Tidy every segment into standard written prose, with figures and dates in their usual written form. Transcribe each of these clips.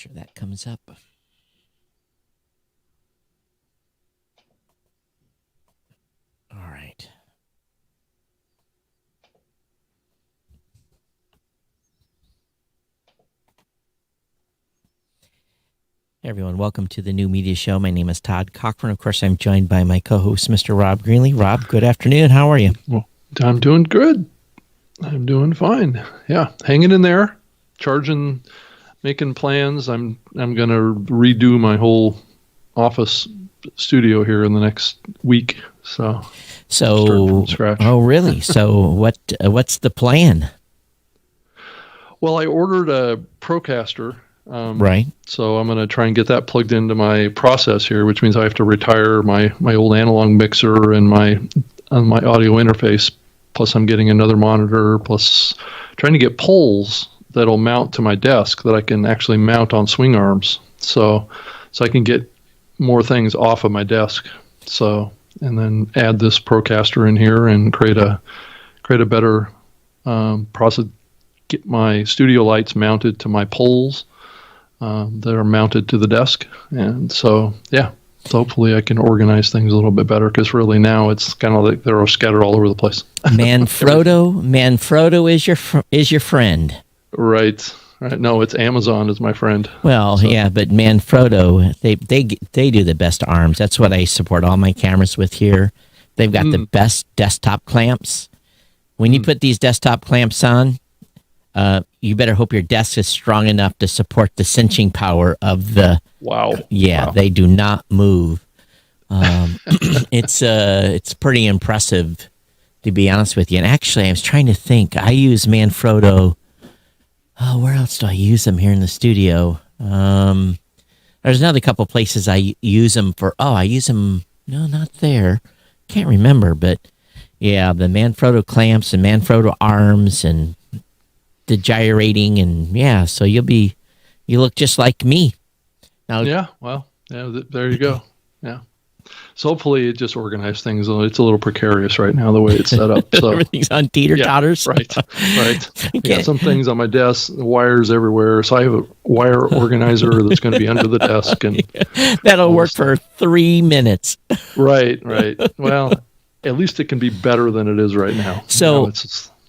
sure that comes up. All right. Hey everyone, welcome to the New Media Show. My name is Todd Cochran. Of course, I'm joined by my co-host, Mr. Rob Greenlee. Rob, good afternoon. How are you? Well, I'm doing good. I'm doing fine. Yeah, hanging in there, charging, making plans. I'm going to redo my whole office studio here in the next week. So start from scratch. Oh, really? So what's the plan? Well, I ordered a Procaster. Right. So I'm going to try and get that plugged into my process here, which means I have to retire my old analog mixer and my audio interface. Plus, I'm getting another monitor. Plus, trying to get poles that'll mount to my desk that I can actually mount on swing arms. So I can get more things off of my desk. So, and then add this Procaster in here and create a better process. Get my studio lights mounted to my poles that are mounted to the desk. And so, yeah, so hopefully I can organize things a little bit better, because really now it's kind of like they're scattered all over the place. Manfrotto is your friend. Right. No, it's Amazon is my friend. Well, so. Yeah, but Manfrotto, they do the best arms. That's what I support all my cameras with here. They've got the best desktop clamps. When you put these desktop clamps on, you better hope your desk is strong enough to support the cinching power of the. Wow. Yeah, wow. They do not move. It's pretty impressive, to be honest with you. And actually, I was trying to think. I use Manfrotto. Oh, where else do I use them here in the studio? There's another couple places I use them for. Oh, I use them. No, not there. Can't remember, but yeah, the Manfrotto clamps and Manfrotto arms and the gyrating, and yeah, so you look just like me. Now, yeah, well, yeah, there you go. Yeah. So hopefully it just organized things. It's a little precarious right now, the way it's set up. So everything's on teeter-totters. Yeah, right. I got some things on my desk, wires everywhere. So I have a wire organizer that's going to be under the desk, and that'll work for 3 minutes. Right. Well, at least it can be better than it is right now. So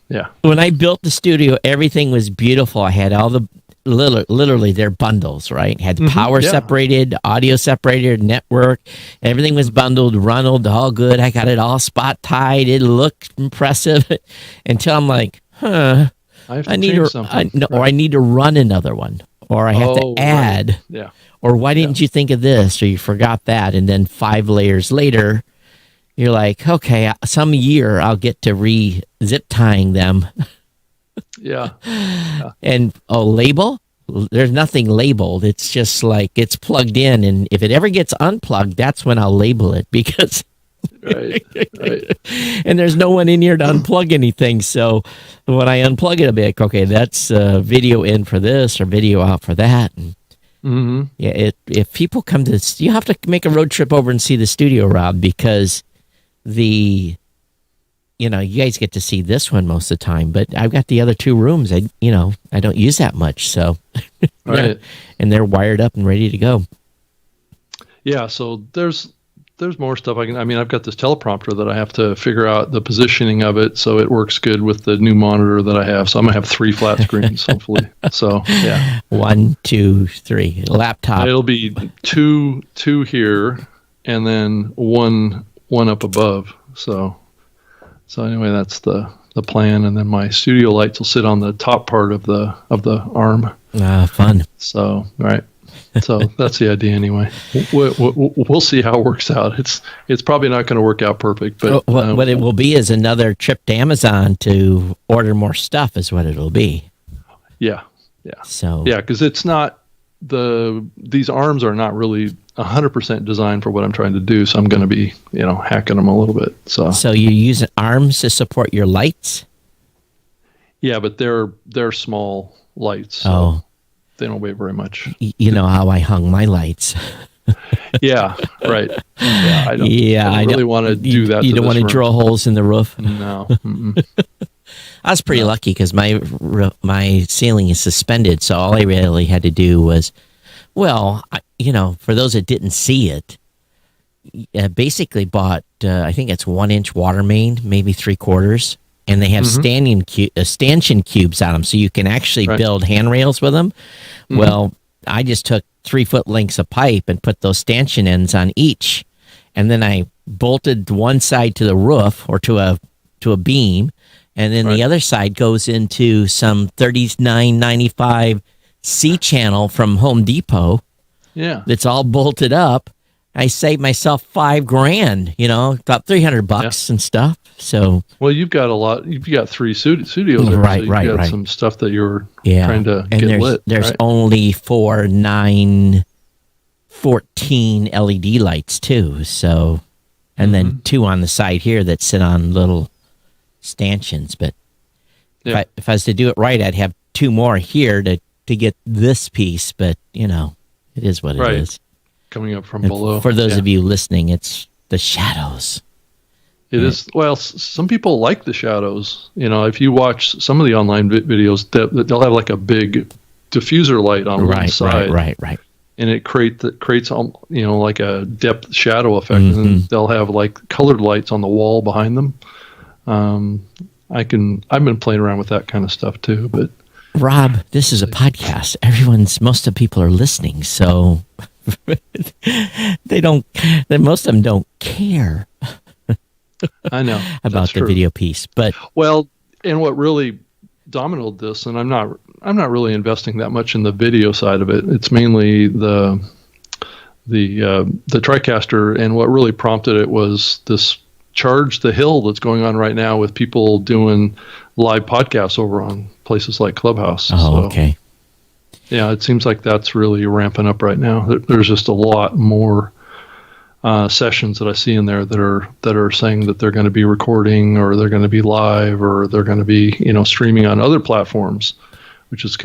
yeah. When I built the studio, everything was beautiful. I had all the literally they're bundles, right? Had power separated, audio separated, network. Everything was bundled, runneled, all good. I got it all spot tied. It looked impressive until I'm like, I need to run another one, or I have to add. Right. Yeah. Or why didn't you think of this? Or you forgot that, and then 5 layers later, you're like, okay, some year I'll get to zip tying them. Yeah. And label? There's nothing labeled. It's just like it's plugged in, and if it ever gets unplugged, that's when I'll label it, because right. And there's no one in here to unplug anything. So when I unplug it, I'll be like, okay, that's video in for this or video out for that. And yeah, if people come to this, you have to make a road trip over and see the studio, Rob, because you guys get to see this one most of the time, but I've got the other 2 rooms. I don't use that much, so right. And they're wired up and ready to go. Yeah, so there's more stuff I've got this teleprompter that I have to figure out the positioning of it so it works good with the new monitor that I have. So I'm gonna have 3 flat screens, hopefully. So yeah, 1, 2, 3 laptop. It'll be two here, and then one up above. So anyway, that's the plan, and then my studio lights will sit on the top part of the arm. Fun. So right. So that's the idea anyway. We'll see how it works out. It's probably not going to work out perfect, but what it will be is another trip to Amazon to order more stuff is what it'll be. Yeah. So yeah, because it's not these arms are not really 100% designed for what I'm trying to do. So I'm going to be hacking them a little bit. So you use arms to support your lights? Yeah, but they're small lights. So they don't weigh very much. You know how I hung my lights. Yeah, right. Yeah, I don't really want to do that. You don't want to drill holes in the roof? No. I was pretty lucky because my ceiling is suspended, so all I really had to do was Well, for those that didn't see it, basically bought, I think it's 1 inch water main, maybe 3/4, and they have stanchion cubes on them, so you can actually Right. build handrails with them. Well, I just took 3-foot lengths of pipe and put those stanchion ends on each, and then I bolted one side to the roof or to a beam, and then Right. the other side goes into some 39.95 C channel from Home Depot Yeah. that's all bolted up. I saved myself $5,000, about $300 and stuff. So Well, you've got a lot. You've got 3 studios there, Right, so you've right, got right. some stuff that you're yeah, trying to and get lit. there's right? only 4 9 14 LED lights too. So, and then 2 on the side here that sit on little stanchions. But Yeah. if I was to do it right, I'd have 2 more here to get this piece. But it is what Right. it is. Coming up from And below. for those Yeah. of you listening, it's the shadows. It is. Well, some people like the shadows. If you watch some of the online videos, they'll have like a big diffuser light on one side, Right. and it creates like a depth shadow effect, and Mm-hmm. then they'll have like colored lights on the wall behind them. I've been playing around with that kind of stuff too, but Rob, this is a podcast. Most of the people are listening, so most of them don't care I know about that's the true. video piece. But Well, and what really dominated this, and I'm not really investing that much in the video side of it. It's mainly the TriCaster, and what really prompted it was this Charge the Hill that's going on right now with people doing live podcasts over on places like Clubhouse. okay. Yeah, it seems like that's really ramping up right now. There's just a lot more sessions that I see in there that are saying that they're going to be recording, or they're going to be live, or they're going to be streaming on other platforms, which is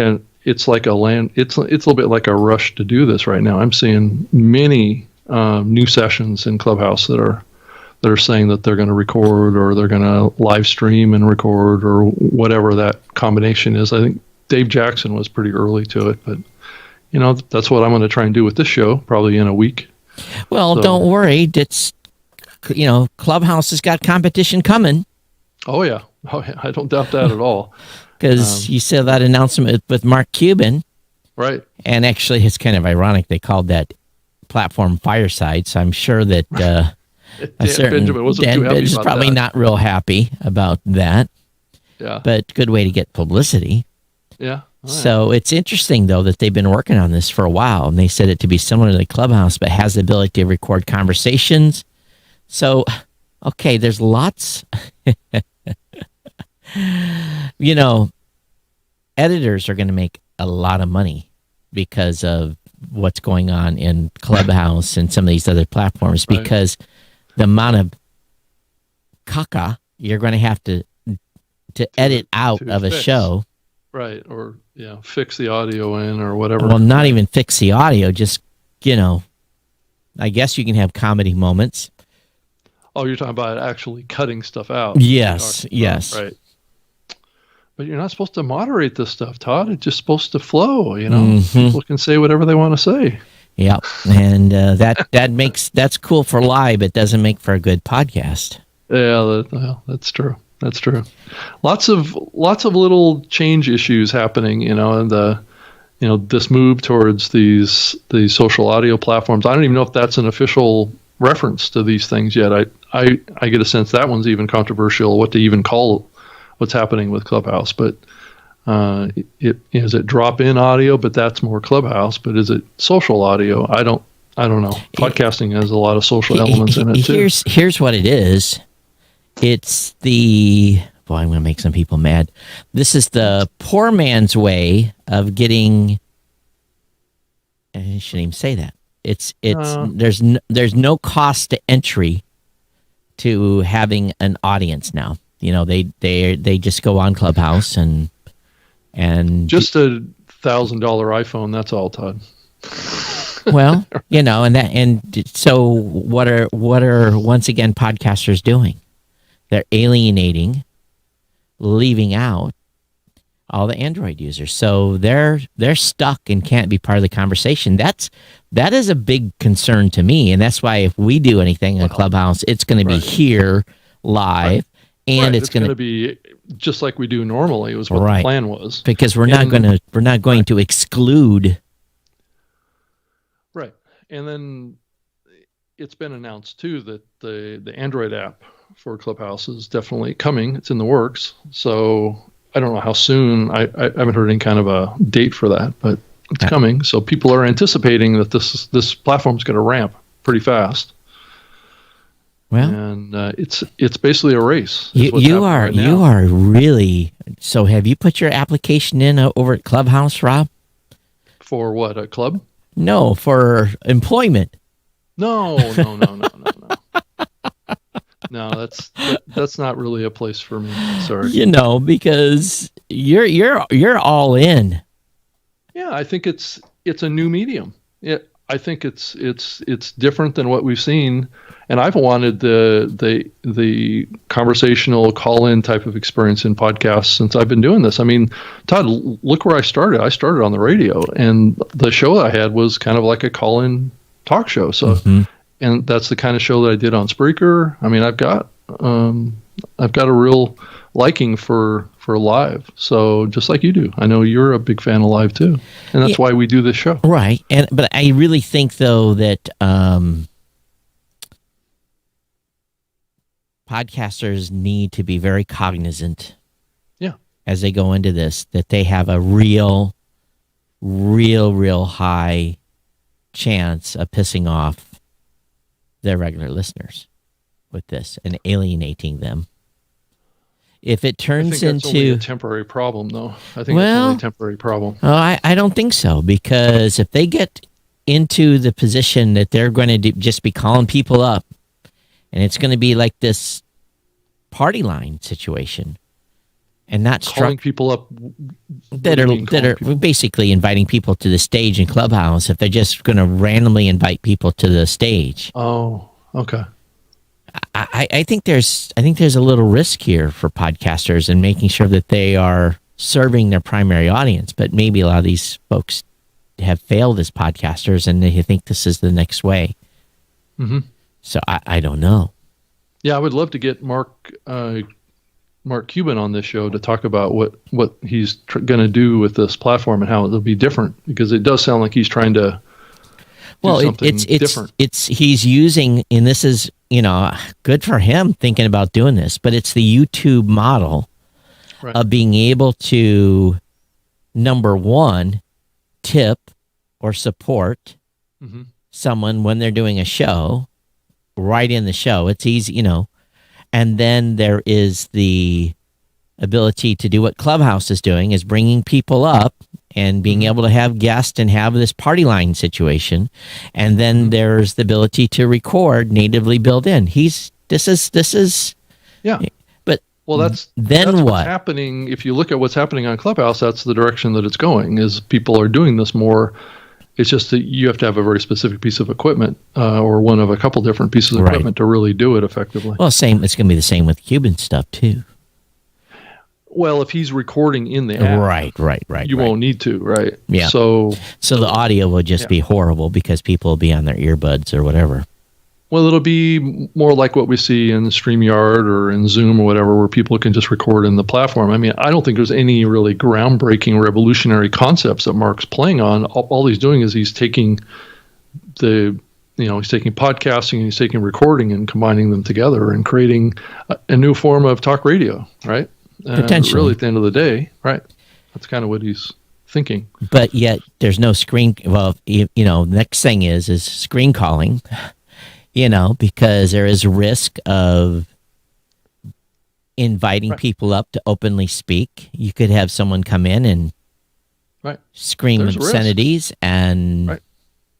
it's like it's a little bit like a rush to do this right now. I'm seeing many new sessions in Clubhouse that are saying that they're going to record, or they're going to live stream and record, or whatever that combination is. I think Dave Jackson was pretty early to it, but that's what I'm going to try and do with this show, probably in a week. Well, So- don't worry. It's Clubhouse has got competition coming, Oh yeah, I don't doubt that at all. because you saw that announcement with Mark Cuban, Right. and actually, it's kind of ironic they called that platform Fireside. So I'm sure that a certain Benjamin wasn't Dan too happy Benjamin's about probably that. not real happy about that. Yeah. But good way to get publicity. Yeah. Oh, yeah. So it's interesting, though, that they've been working on this for a while, and they said it to be similar to the Clubhouse, but has the ability to record conversations. So, okay, there's lots. Editors are going to make a lot of money because of what's going on in Clubhouse and some of these other platforms, Right. because the amount of caca you're going to have to edit out to of a fix. show. Right. Or fix the audio in or whatever. Well, not even fix the audio, just, I guess you can have comedy moments. Oh, you're talking about actually cutting stuff out. Yes, yes. Right. But you're not supposed to moderate this stuff, Todd. It's just supposed to flow. Mhm. People can say whatever they want to say. Yep. And that's cool for live. It doesn't make for a good podcast. Yeah, that's true. That's true. Lots of little change issues happening, and this move towards these social audio platforms. I don't even know if that's an official reference to these things yet. I get a sense that one's even controversial, what to even call what's happening with Clubhouse. But is it drop-in audio? But that's more Clubhouse. But is it social audio? I don't know. Podcasting has a lot of social elements in it too. Here's what it is. It's I'm going to make some people mad. This is the poor man's way of getting. I shouldn't even say that. There's no cost to entry to having an audience now. They just go on Clubhouse and Just a $1,000 iPhone. That's all, Todd. well, and so what are once again podcasters doing? They're alienating, leaving out all the Android users. So they're stuck and can't be part of the conversation. That is a big concern to me, and that's why if we do anything on Clubhouse, it's going to be here live, and it's going to be just like we do normally. Was what the plan was, because we're not going to exclude. Right, and then it's been announced too that the Android app for Clubhouse is definitely coming. It's in the works, so I don't know how soon. I haven't heard any kind of a date for that, but it's coming. So people are anticipating that this platform is going to ramp pretty fast. Well, and it's basically a race. You are really. So have you put your application in over at Clubhouse, Rob? For what, a club? No, for employment. No. No, that's not really a place for me. Sorry. Because you're all in. Yeah, I think it's a new medium. I think it's different than what we've seen, and I've wanted the conversational call-in type of experience in podcasts since I've been doing this. I mean, Todd, look where I started. I started on the radio, and the show I had was kind of like a call-in talk show. So. Mm-hmm. And that's the kind of show that I did on Spreaker. I mean, I've got a real liking for live. So just like you do, I know you're a big fan of live too, and that's why we do this show. Right. But I really think though that podcasters need to be very cognizant. Yeah. As they go into this, that they have a real high chance of pissing off their regular listeners with this and alienating them. If it turns into only a temporary problem, though, I think it's only a temporary problem. Oh, I don't think so, because if they get into the position that they're going to just be calling people up, and it's going to be like this party line situation, and not calling people up that are basically inviting people to the stage in Clubhouse. If they're just going to randomly invite people to the stage. Oh, okay. I think there's a little risk here for podcasters and making sure that they are serving their primary audience. But maybe a lot of these folks have failed as podcasters and they think this is the next way. Mm-hmm. So I don't know. Yeah, I would love to get Mark Cuban on this show to talk about what he's going to do with this platform and how it'll be different, because it does sound like he's trying to do something different. He's using, and this is, good for him thinking about doing this, but it's the YouTube model of being able to, number one, tip or support someone when they're doing a show, right in the show. It's easy, and then there is the ability to do what Clubhouse is doing, is bringing people up and being able to have guests and have this party line situation. And then there's the ability to record natively built in. This is. Yeah. But that's what? What's happening. If you look at what's happening on Clubhouse, that's the direction that it's going, is people are doing this more. It's just that you have to have a very specific piece of equipment or one of a couple different pieces of equipment to really do it effectively. Well, it's going to be the same with Cuban stuff too. Well, if he's recording in the app, right, you won't need to, right? Yeah. So the audio will just be horrible because people will be on their earbuds or whatever. Well, it'll be more like what we see in StreamYard or in Zoom or whatever, where people can just record in the platform. I mean, I don't think there's any really groundbreaking, revolutionary concepts that Mark's playing on. All he's doing is he's taking he's taking podcasting and he's taking recording and combining them together and creating a new form of talk radio, right? Potentially. Really, at the end of the day, right? That's kind of what he's thinking. But yet, there's no screen. Well, next thing is screen calling. Because there is risk of inviting people up to openly speak. You could have someone come in and scream obscenities and.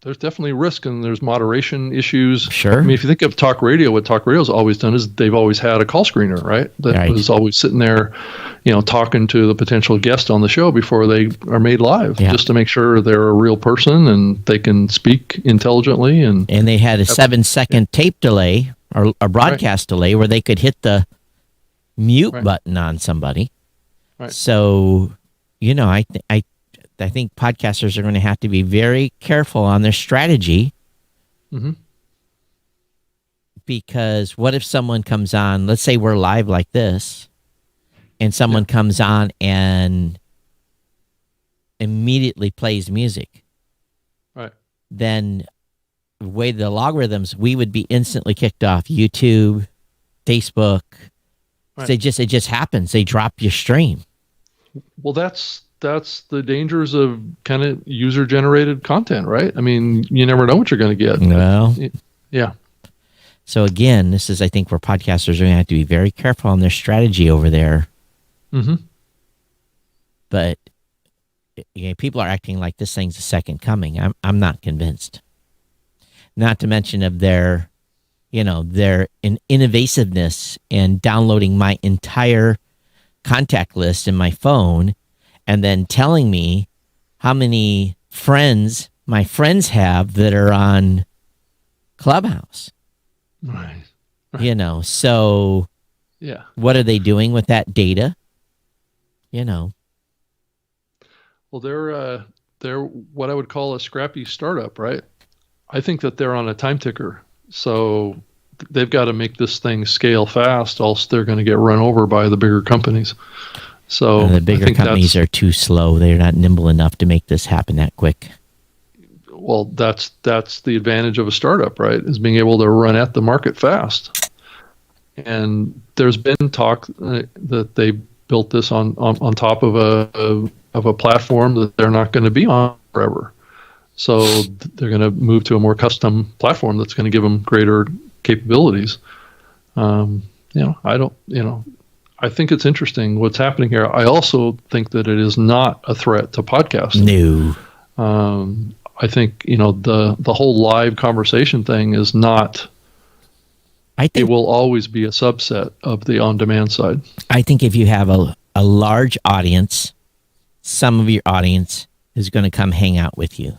There's definitely risk, and there's moderation issues. Sure. I mean, if you think of talk radio, what talk radio's always done is they've always had a call screener, right? That was always sitting there, talking to the potential guest on the show before they are made live, just to make sure they're a real person and they can speak intelligently. And they had a 7-second tape delay or a broadcast delay where they could hit the mute button on somebody. Right. So I think podcasters are going to have to be very careful on their strategy. Mm-hmm. Because what if someone comes on, let's say we're live like this, and someone comes on and immediately plays music. Right. Then the way the logarithms, we would be instantly kicked off YouTube, Facebook. Right. It just happens. They drop your stream. Well, that's the dangers of kind of user generated content, right? I mean, you never know what you're going to get. Well, yeah. So again, this is, I think, where podcasters are going to have to be very careful on their strategy over there. Mm-hmm. But people are acting like this thing's a second coming. I'm not convinced. Not to mention of their innovativeness in downloading my entire contact list in my phone and then telling me how many friends my friends have that are on Clubhouse. Right. So yeah. What are they doing with that data? Well, they're what I would call a scrappy startup, right? I think that they're on a time ticker. So they've got to make this thing scale fast, else they're going to get run over by the bigger companies. So the bigger companies are too slow. They're not nimble enough to make this happen that quick. Well, that's the advantage of a startup, right? Is being able to run at the market fast. And there's been talk that they built this on top of a platform that they're not going to be on forever. So they're going to move to a more custom platform that's going to give them greater capabilities. I think it's interesting what's happening here. I also think that it is not a threat to podcasting. No. I think, the whole live conversation thing is not, it will always be a subset of the on-demand side. I think if you have a large audience, some of your audience is going to come hang out with you.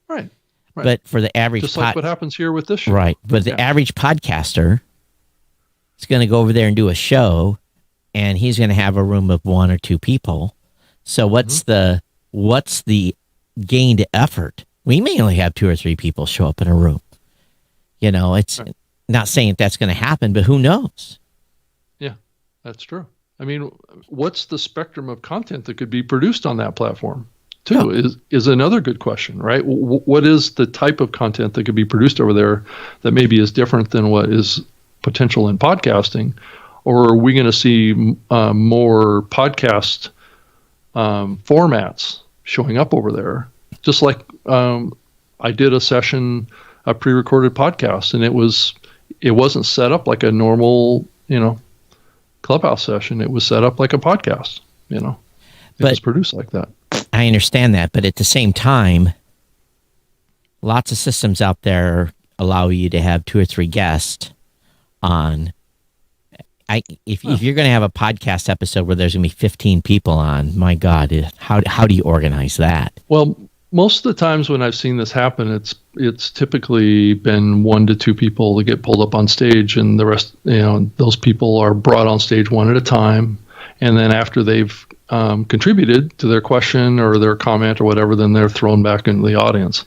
Right. But for the average... Just like what happens here with this show. Right. But the average podcaster is going to go over there and do a show, and he's going to have a room of one or two people. So what's the gained effort? We may only have 2 or 3 people show up in a room. It's not saying that's going to happen, but who knows? Yeah, that's true. I mean, what's the spectrum of content that could be produced on that platform? Is another good question, right? What is the type of content that could be produced over there that maybe is different than what is potential in podcasting? Or are we going to see more podcast formats showing up over there? Just like I did a session, a pre-recorded podcast, and it wasn't set up like a normal, Clubhouse session. It was set up like a podcast, It was produced like that. I understand that, but at the same time, lots of systems out there allow you to have 2 or 3 guests on. If you're going to have a podcast episode where there's going to be 15 people on, my God, how do you organize that? Well, most of the times when I've seen this happen, it's typically been 1 to 2 people that get pulled up on stage, and the rest, those people are brought on stage one at a time, and then after they've contributed to their question or their comment or whatever, then they're thrown back into the audience,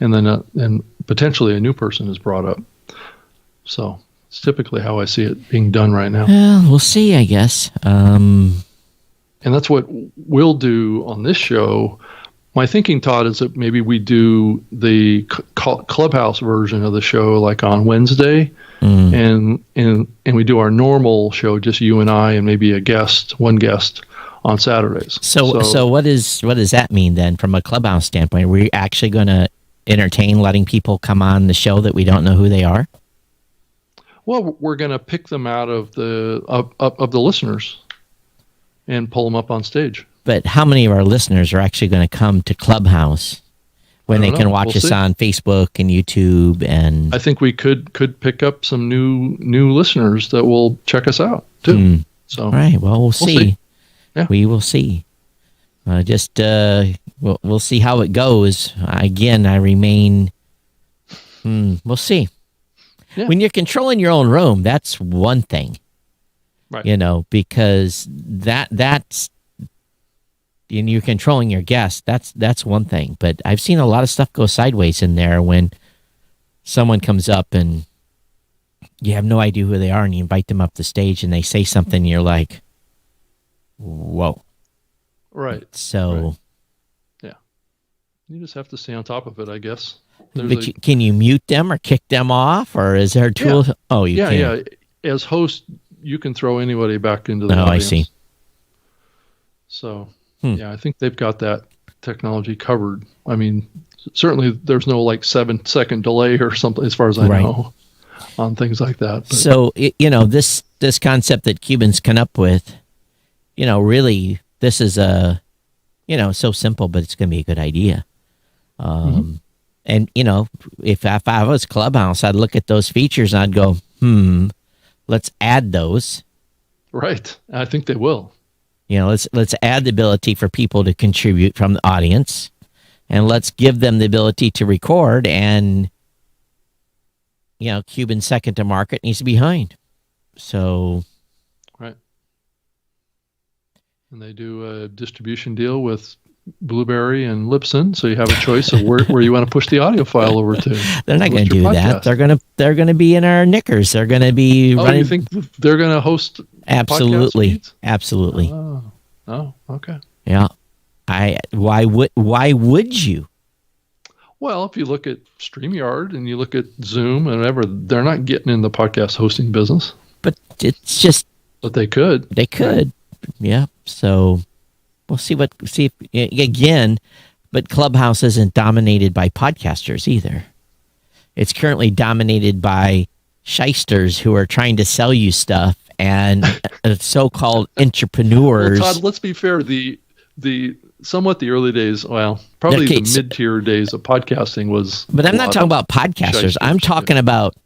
and then potentially a new person is brought up. So it's typically how I see it being done right now. Well, we'll see, I guess. And that's what we'll do on this show. My thinking, Todd, is that maybe we do the Clubhouse version of the show like on Wednesday, and we do our normal show, just you and I, and maybe one guest on Saturdays. So what does that mean then from a Clubhouse standpoint? Are we actually going to entertain letting people come on the show that we don't know who they are? Well, we're going to pick them out of the listeners and pull them up on stage. But how many of our listeners are actually going to come to Clubhouse when they can watch us on Facebook and YouTube? And I think we could pick up some new listeners that will check us out too. So, all right. Well, we'll see. Yeah. We will see. We'll see how it goes. Again, I remain. We'll see. Yeah. When you're controlling your own room, that's one thing, right? Because that's and you're controlling your guests, that's one thing. But I've seen a lot of stuff go sideways in there when someone comes up and you have no idea who they are, and you invite them up the stage and they say something, and you're like, whoa. Right. So, right. Yeah, you just have to stay on top of it, I guess. Can you mute them or kick them off, or is there a tool? Yeah. Oh, you can. Yeah. As host, you can throw anybody back into the audience. I see. So, yeah, I think they've got that technology covered. I mean, certainly there's no like 7-second delay or something, as far as I know, on things like that. But. So, this concept that Cubans come up with, really, this is so simple, but it's going to be a good idea. And, if I was Clubhouse, I'd look at those features and I'd go, let's add those. Right. I think they will. Let's add the ability for people to contribute from the audience, and let's give them the ability to record. And, Cuban second to market needs to be behind. So. Right. And they do a distribution deal with Blueberry and Libsyn, so you have a choice of where you want to push the audio file over to. They're not going to do that. They're going to be in our knickers. They're going to be running. You think they're going to host? Absolutely. Oh, okay. Yeah. Why would you? Well, if you look at StreamYard and you look at Zoom and whatever, they're not getting in the podcast hosting business. But it's just. But they could. They could. Yeah. So. We'll see if again, but Clubhouse isn't dominated by podcasters either. It's currently dominated by shysters who are trying to sell you stuff and so-called entrepreneurs. Well, Todd, let's be fair. The somewhat the early days, well, probably the mid-tier days of podcasting was. But I'm not talking about podcasters. I'm talking about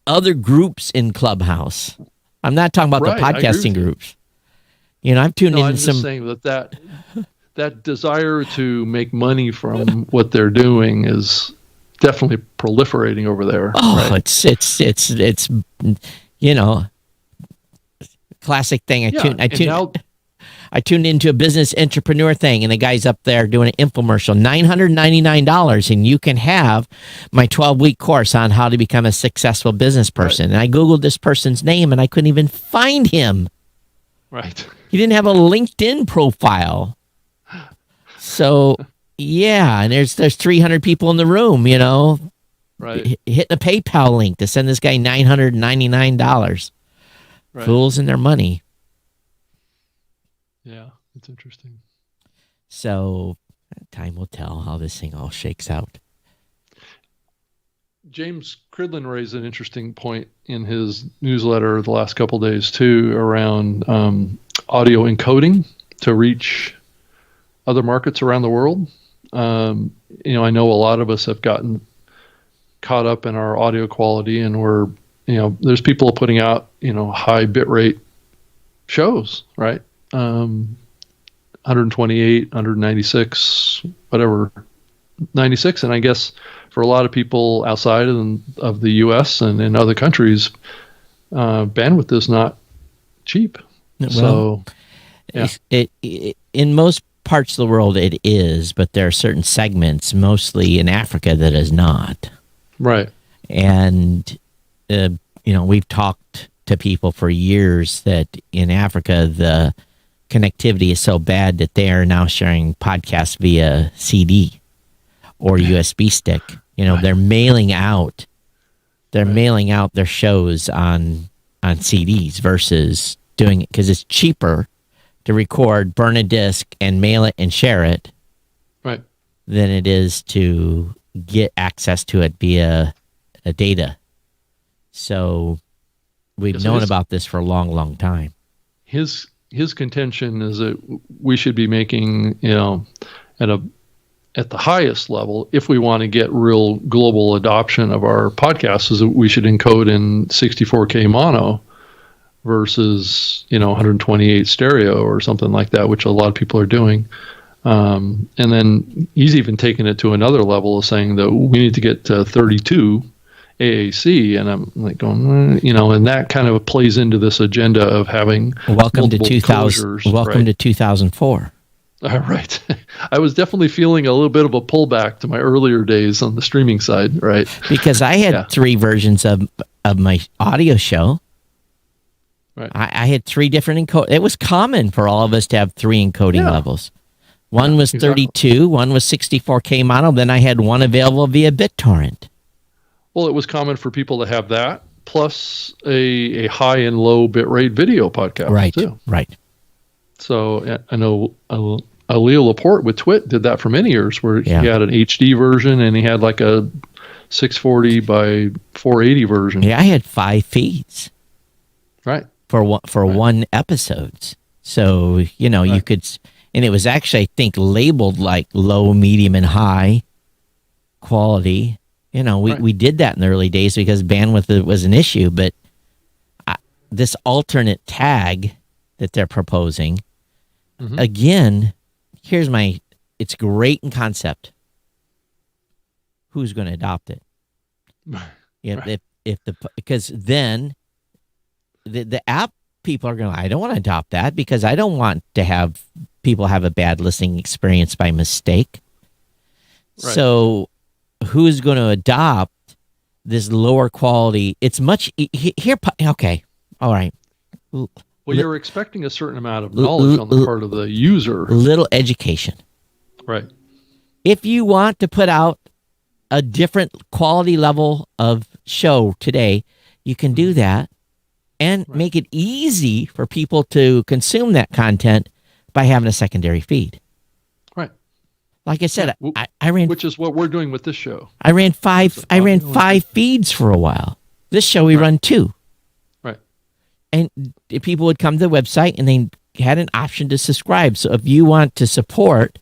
other groups in Clubhouse. I'm not talking about the podcasting groups. I've tuned into some. I'm just saying that desire to make money from what they're doing is definitely proliferating over there. Oh, right? it's classic thing. I tuned into a business entrepreneur thing, and the guy's up there doing an infomercial, $999, and you can have my 12-week course on how to become a successful business person. Right. And I Googled this person's name, and I couldn't even find him. Right. He didn't have a LinkedIn profile. So, yeah, and there's 300 people in the room, right, hitting a PayPal link to send this guy $999. Right. Fools and their money. Yeah, it's interesting. So, time will tell how this thing all shakes out. James Cridlin raised an interesting point in his newsletter the last couple of days too, around audio encoding to reach other markets around the world. I know a lot of us have gotten caught up in our audio quality, and there's people putting out high bitrate shows, right? 128, 196, whatever, 96, and I guess for a lot of people outside of the U.S. and in other countries, bandwidth is not cheap. Well, so, yeah. In most parts of the world it is, but there are certain segments, mostly in Africa, that is not. Right. And, we've talked to people for years that in Africa, the connectivity is so bad that they are now sharing podcasts via CD or USB stick. Right. They're mailing out their shows on CDs versus doing it because it's cheaper to record, burn a disc, and mail it and share it, right, than it is to get access to it via a data. So we've known about this for a long, long time. His contention is that we should be making, at the highest level, if we want to get real global adoption of our podcasts, is that we should encode in 64K mono versus 128 stereo or something like that, which a lot of people are doing. And then he's even taken it to another level of saying that we need to get to 32 AAC, and I'm like going, and that kind of plays into this agenda of having welcome to 2000. closures, Welcome right? to 2004. Right. I was definitely feeling a little bit of a pullback to my earlier days on the streaming side, right? Because I had Yeah. 3 versions of my audio show. Right. I had 3 different encode. It was common for all of us to have 3 encoding Yeah. levels. One Yeah, was exactly. 32, one was 64K mono, then I had one available via BitTorrent. Well, it was common for people to have that plus a high and low bitrate video podcast Right, too. right. So I know Leo Laporte with Twit did that for many years, where Yeah. he had an HD version and he had like a 640 by 480 version. Yeah, I had 5 feeds Right. for Right. one episodes. So, you Right. could, and it was actually, I think, labeled like low, medium, and high quality. Right. We did that in the early days because bandwidth was an issue, but this alternate tag that they're proposing, Mhm. again, it's great in concept. Who's going to adopt it? Yeah, Right. because then the app people are going, I don't want to adopt that because I don't want to have people have a bad listening experience by mistake. Right. So who's going to adopt this lower quality? It's much here. Okay. All right. Well, you're expecting a certain amount of knowledge on the part of the user. Little education. Right. If you want to put out a different quality level of show today, you can do that and make it easy for people to consume that content by having a secondary feed. Right. Like I said, Yeah. I ran, which is what we're doing with this show. I ran 5 feeds for a while. This show we run 2. Right. And people would come to the website and they had an option to subscribe. So if you want to support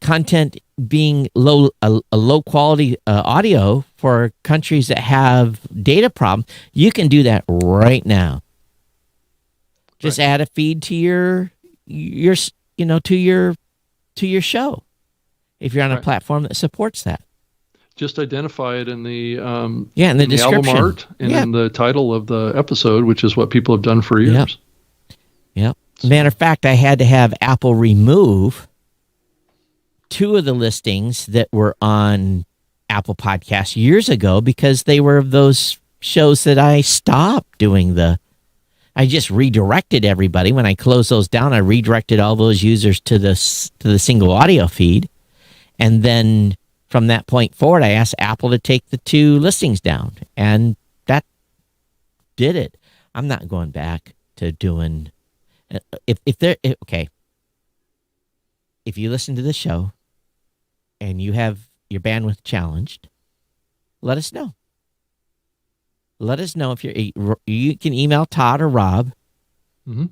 content being a low quality audio for countries that have data problems, you can do that right now. Just add a feed to your to your show if you're on a platform that supports that. Just identify it in the in the description, album art and in the title of the episode, which is what people have done for years. Yep. Matter of fact, I had to have Apple remove 2 of the listings that were on Apple Podcasts years ago because they were those shows that I stopped doing I just redirected everybody. When I closed those down, I redirected all those users to the single audio feed. And then from that point forward, I asked Apple to take the 2 listings down. And that did it. I'm not going back to doing... If you listen to the show and you have your bandwidth challenged, let us know. Let us know if you can email Todd or Rob,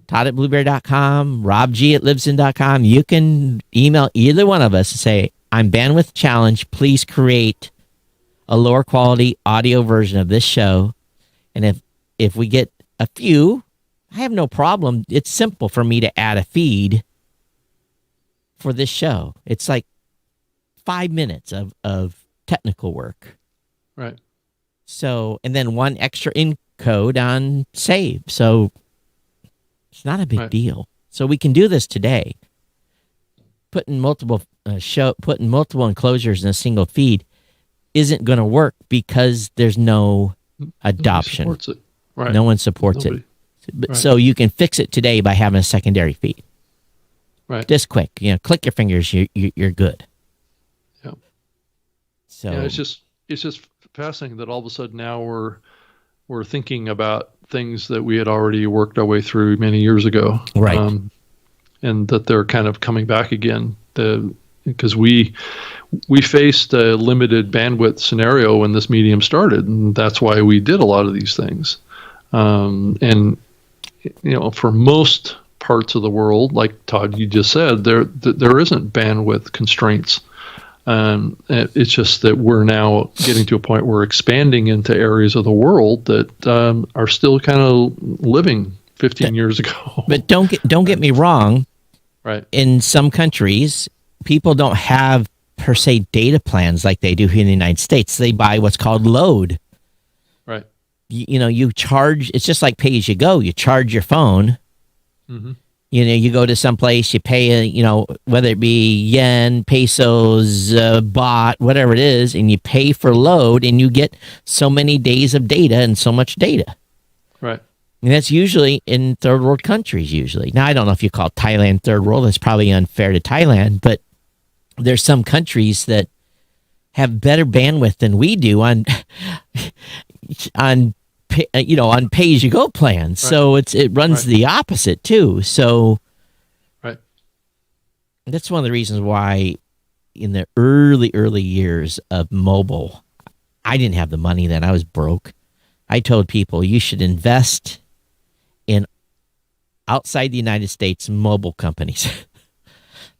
Todd at blueberry.com, RobG at libsyn.com. You can email either one of us and say, I'm bandwidth challenged. Please create a lower quality audio version of this show. And if we get a few, I have no problem. It's simple for me to add a feed for this show. It's like 5 minutes of technical work. Right. So, and then 1 extra encode on save. So it's not a big deal. So we can do this today. Putting multiple enclosures in a single feed isn't going to work because there's no adoption. Nobody supports it. Right. No one supports it. So you can fix it today by having a secondary feed. Right. Just quick, click your fingers. You're good. Yeah. So it's just fascinating that all of a sudden now we're thinking about things that we had already worked our way through many years ago. Right. And that they're kind of coming back again. Because we faced a limited bandwidth scenario when this medium started, and that's why we did a lot of these things. And for most parts of the world, like Todd, you just said, there isn't bandwidth constraints. It's just that we're now getting to a point where we're expanding into areas of the world that are still kind of living 15 years ago. But don't get me wrong. Right. In some countries, people don't have per se data plans like they do here in the United States. They buy what's called load. Right. You charge. It's just like pay as you go. You charge your phone, You go to some place, you pay, whether it be yen, pesos, baht, whatever it is, and you pay for load, and you get so many days of data and so much data. Right. And that's usually in third world countries, usually. Now, I don't know if you call Thailand third world. That's probably unfair to Thailand, but there's some countries that have better bandwidth than we do on pay-as-you-go plans. Right. So it runs the opposite too. So that's one of the reasons why in the early years of mobile, I didn't have the money then. I was broke. I told people you should invest in outside the United States mobile companies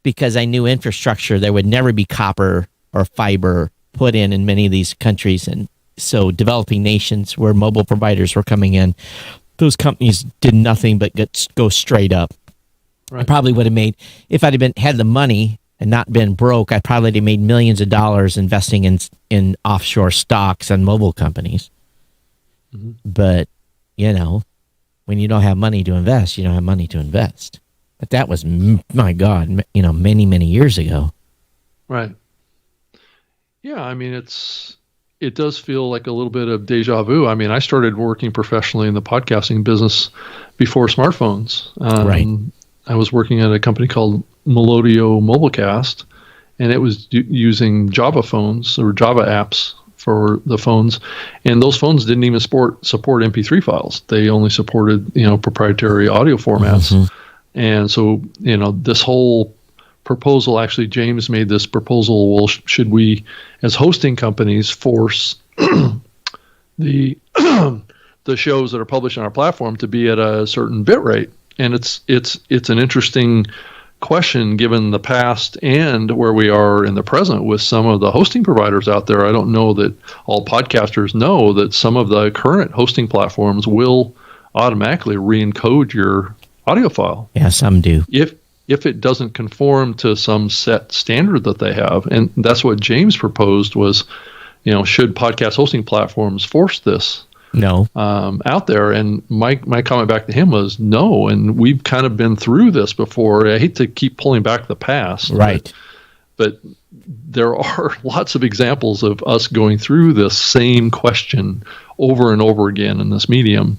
because I knew infrastructure, there would never be copper or fiber put in many of these countries. And so developing nations where mobile providers were coming in, those companies did nothing but go straight up. Right. I probably would have made, if I'd have had the money and not been broke, I probably would have made millions of dollars investing in offshore stocks on mobile companies. Mm-hmm. But, when you don't have money to invest, you don't have money to invest. But that was, my God, many, many years ago. Right. Yeah, I mean, it does feel like a little bit of deja vu. I mean, I started working professionally in the podcasting business before smartphones. Right. I was working at a company called Melodio Mobilecast, and it was using Java phones or Java apps for the phones, and those phones didn't even support MP3 files. They only supported proprietary audio formats. Mm-hmm. And so this whole proposal, actually James made this proposal, well, should we as hosting companies force the shows that are published on our platform to be at a certain bit rate? And it's an interesting question given the past and where we are in the present with some of the hosting providers out there. I don't know that all podcasters know that some of the current hosting platforms will automatically re-encode your audio file. Yeah, some do. If it doesn't conform to some set standard that they have. And that's what James proposed was, should podcast hosting platforms force this? No. Out there. And my comment back to him was no. And we've kind of been through this before. I hate to keep pulling back the past. Right. But there are lots of examples of us going through this same question over and over again in this medium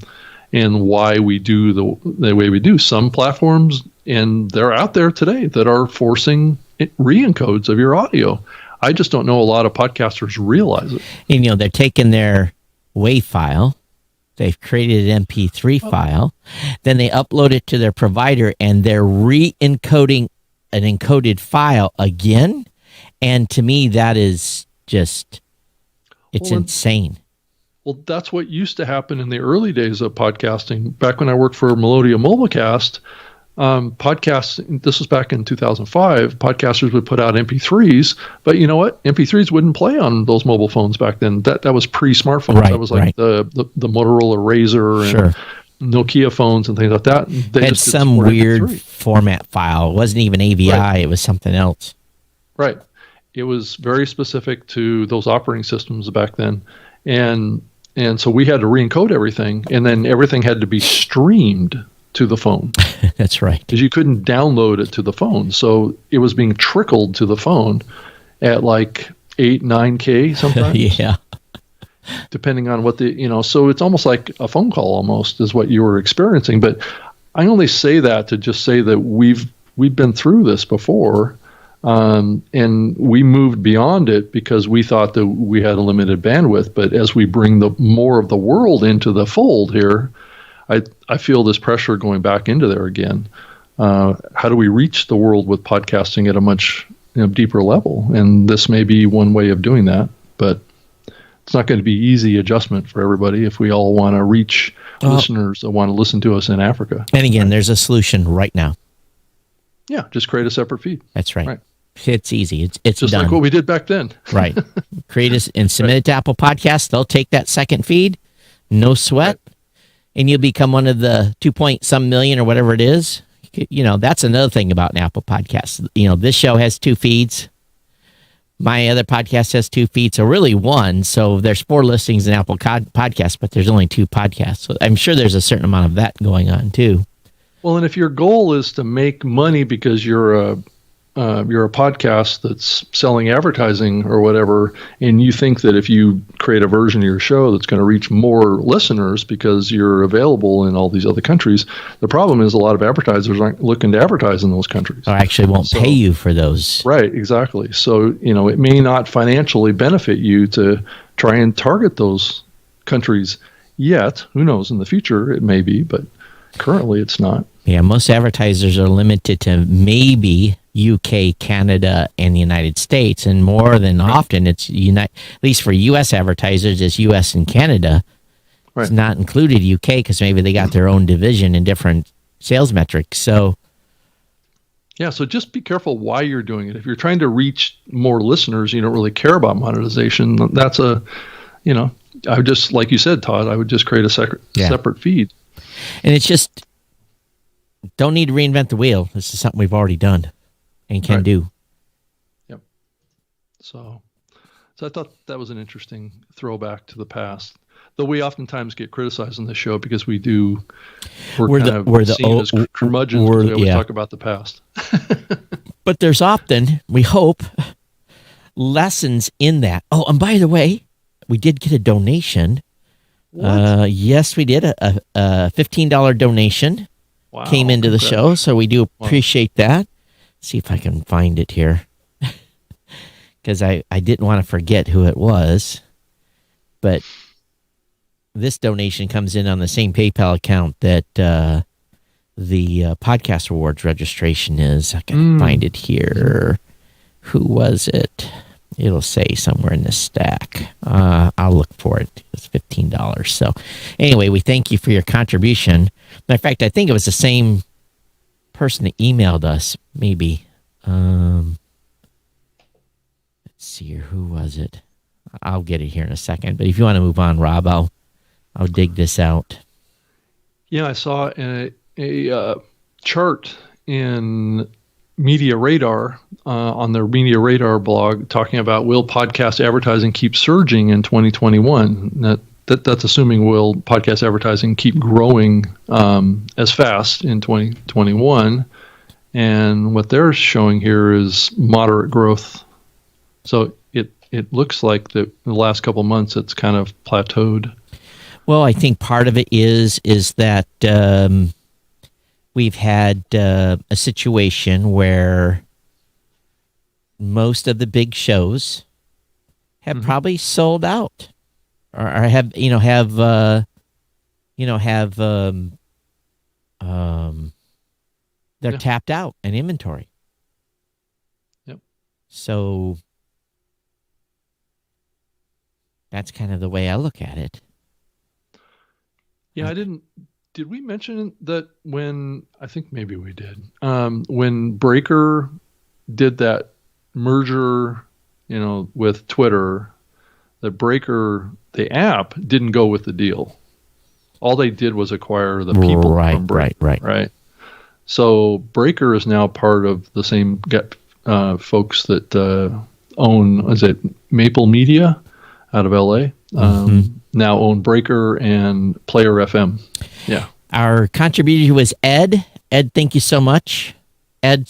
and why we do the way we do. Some platforms, and they're out there today, that are forcing re-encodes of your audio. I just don't know a lot of podcasters realize it. And, they're taking their WAV file, they've created an MP3 file, then they upload it to their provider, and they're re-encoding an encoded file again. And to me, that is just, it's insane. Well, that's what used to happen in the early days of podcasting. Back when I worked for Melodia Mobilecast, podcasts, this was back in 2005, podcasters would put out MP3s, but you know what? MP3s wouldn't play on those mobile phones back then. That was pre-smartphones. Right, that was like the Motorola Razr and Nokia phones and things like that. They had some weird MP3 format file. It wasn't even AVI. Right. It was something else. Right. It was very specific to those operating systems back then. And so we had to re-encode everything, and then everything had to be streamed to the phone. That's right. Because you couldn't download it to the phone. So it was being trickled to the phone at like 8, 9K sometimes. Yeah. Depending on what so it's almost like a phone call almost is what you were experiencing. But I only say that to just say that we've been through this before. And we moved beyond it because we thought that we had a limited bandwidth. But as we bring more of the world into the fold here, I feel this pressure going back into there again. How do we reach the world with podcasting at a much deeper level? And this may be one way of doing that, but it's not going to be easy adjustment for everybody if we all want to reach listeners that want to listen to us in Africa. And again, there's a solution right now. Yeah, just create a separate feed. That's right. It's easy. It's just done. Like what we did back then. Right. Create it and submit it to Apple Podcasts. They'll take that second feed, no sweat, and you'll become one of the 2-point-some million or whatever it is. That's another thing about an Apple Podcast. This show has 2 feeds. My other podcast has 2 feeds, so really 1. So there's 4 listings in Apple Podcasts, but there's only 2 podcasts. So I'm sure there's a certain amount of that going on too. Well, and if your goal is to make money because you're a podcast that's selling advertising or whatever, and you think that if you create a version of your show that's going to reach more listeners because you're available in all these other countries, the problem is a lot of advertisers aren't looking to advertise in those countries. Or actually won't pay you for those. Right, exactly. So, it may not financially benefit you to try and target those countries yet. Who knows? In the future, it may be, but currently it's not. Yeah, most advertisers are limited to maybe UK, Canada, and the United States, and more than often it's at least for U.S. advertisers, it's U.S. and Canada. Right. It's not included UK because maybe they got their own division and different sales metrics. So, yeah, so just be careful why you're doing it. If you're trying to reach more listeners, you don't really care about monetization. That's I would just, like you said, Todd, I would just create a separate feed. And it's just, don't need to reinvent the wheel. This is something we've already done and can do. Yep. So I thought that was an interesting throwback to the past. Though we oftentimes get criticized on the show because we're seen as curmudgeons because we always talk about the past. But there's often, we hope, lessons in that. Oh, and by the way, we did get a donation. What? Yes, we did. A $15 donation came into the show, so we do appreciate that. See if I can find it here. Because I didn't want to forget who it was. But this donation comes in on the same PayPal account that the Podcast Awards registration is. I can find it here. Who was it? It'll say somewhere in the stack. I'll look for it. It's $15. So anyway, we thank you for your contribution. Matter of fact, I think it was the same person that emailed us, maybe. Let's see here. Who was it? I'll get it here in a second. But if you want to move on, Rob, I'll dig this out. Yeah, I saw a chart in Media Radar on their Media Radar blog talking about will podcast advertising keep surging in 2021. That's assuming will podcast advertising keep growing as fast in 2021. And what they're showing here is moderate growth. So it looks like that in the last couple of months it's kind of plateaued. Well, I think part of it is that we've had a situation where most of the big shows have probably sold out, or have they're tapped out in inventory. Yep. So that's kind of the way I look at it. Yeah, did we mention that when, I think maybe we did, when Breaker did that merger, with Twitter, the Breaker, the app didn't go with the deal. All they did was acquire the people from Breaker. Right. So Breaker is now part of the same folks that own, is it Maple Media out of LA? Now own Breaker and Player FM. Yeah. Our contributor was Ed. Ed, thank you so much. Ed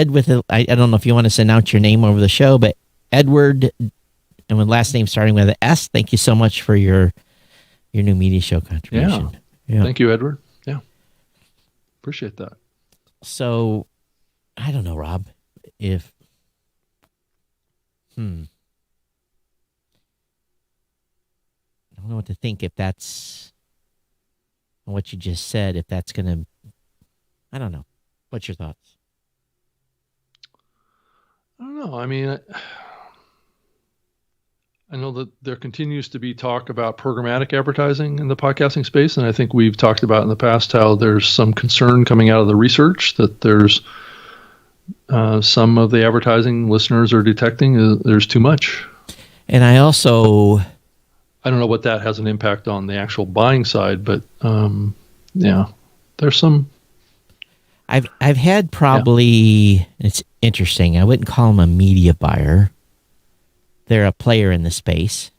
with I don't know if you want us to announce your name over the show, but Edward, and with last name starting with an S. Thank you so much for your new media show contribution. Yeah. Thank you, Edward. Yeah. Appreciate that. So, I don't know, Rob, if I don't know what to think if that's what you just said, if that's going to, I don't know. What's your thoughts? I don't know. I mean, I know that there continues to be talk about programmatic advertising in the podcasting space, and I think we've talked about in the past how there's some concern coming out of the research that there's some of the advertising listeners are detecting there's too much. And I don't know what that has an impact on the actual buying side, but there's some. I've had probably, it's interesting, I wouldn't call them a media buyer. They're a player in the space.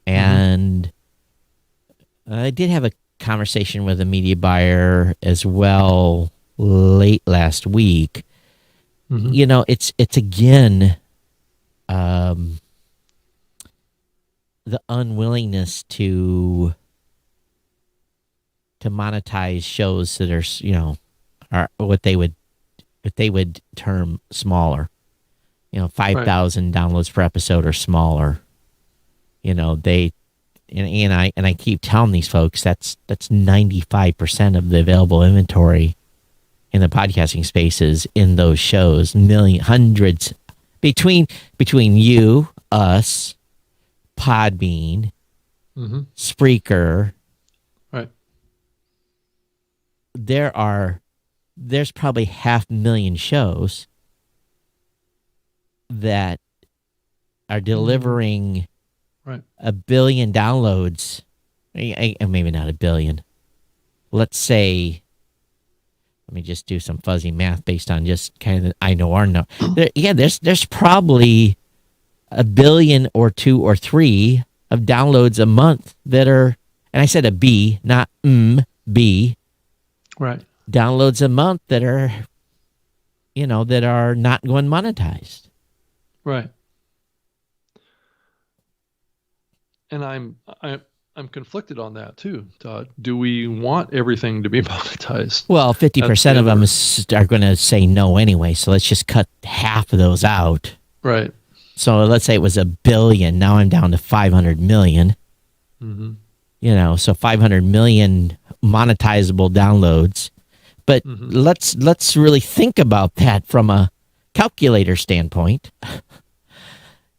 And I did have a conversation with a media buyer as well late last week. Mhm. You know, it's again the unwillingness to monetize shows that are, you know, are what they would term smaller. You know, 5,000 downloads per episode or smaller. You know, and I keep telling these folks that's 95% of the available inventory in the podcasting spaces in those shows. Hundreds between you, us, Podbean, Mhm. Spreaker. Right. There's probably 500,000 shows that are delivering Right. 1 billion downloads. Maybe not 1 billion. Let's say, let me just do some fuzzy math based on just kind of I know or no. There's probably 1 billion or 2 or 3 of downloads a month that are, and I said a B, not B. Right. Downloads a month that are, you know, that are not going monetized. Right. And I'm conflicted on that too, Todd. Do we want everything to be monetized? Well, 50% of them are going to say no anyway, so let's just cut half of those out. Right. So let's say it was 1 billion. Now I'm down to 500 million. Mm-hmm. You know, so 500 million monetizable downloads. But let's really think about that from a calculator standpoint.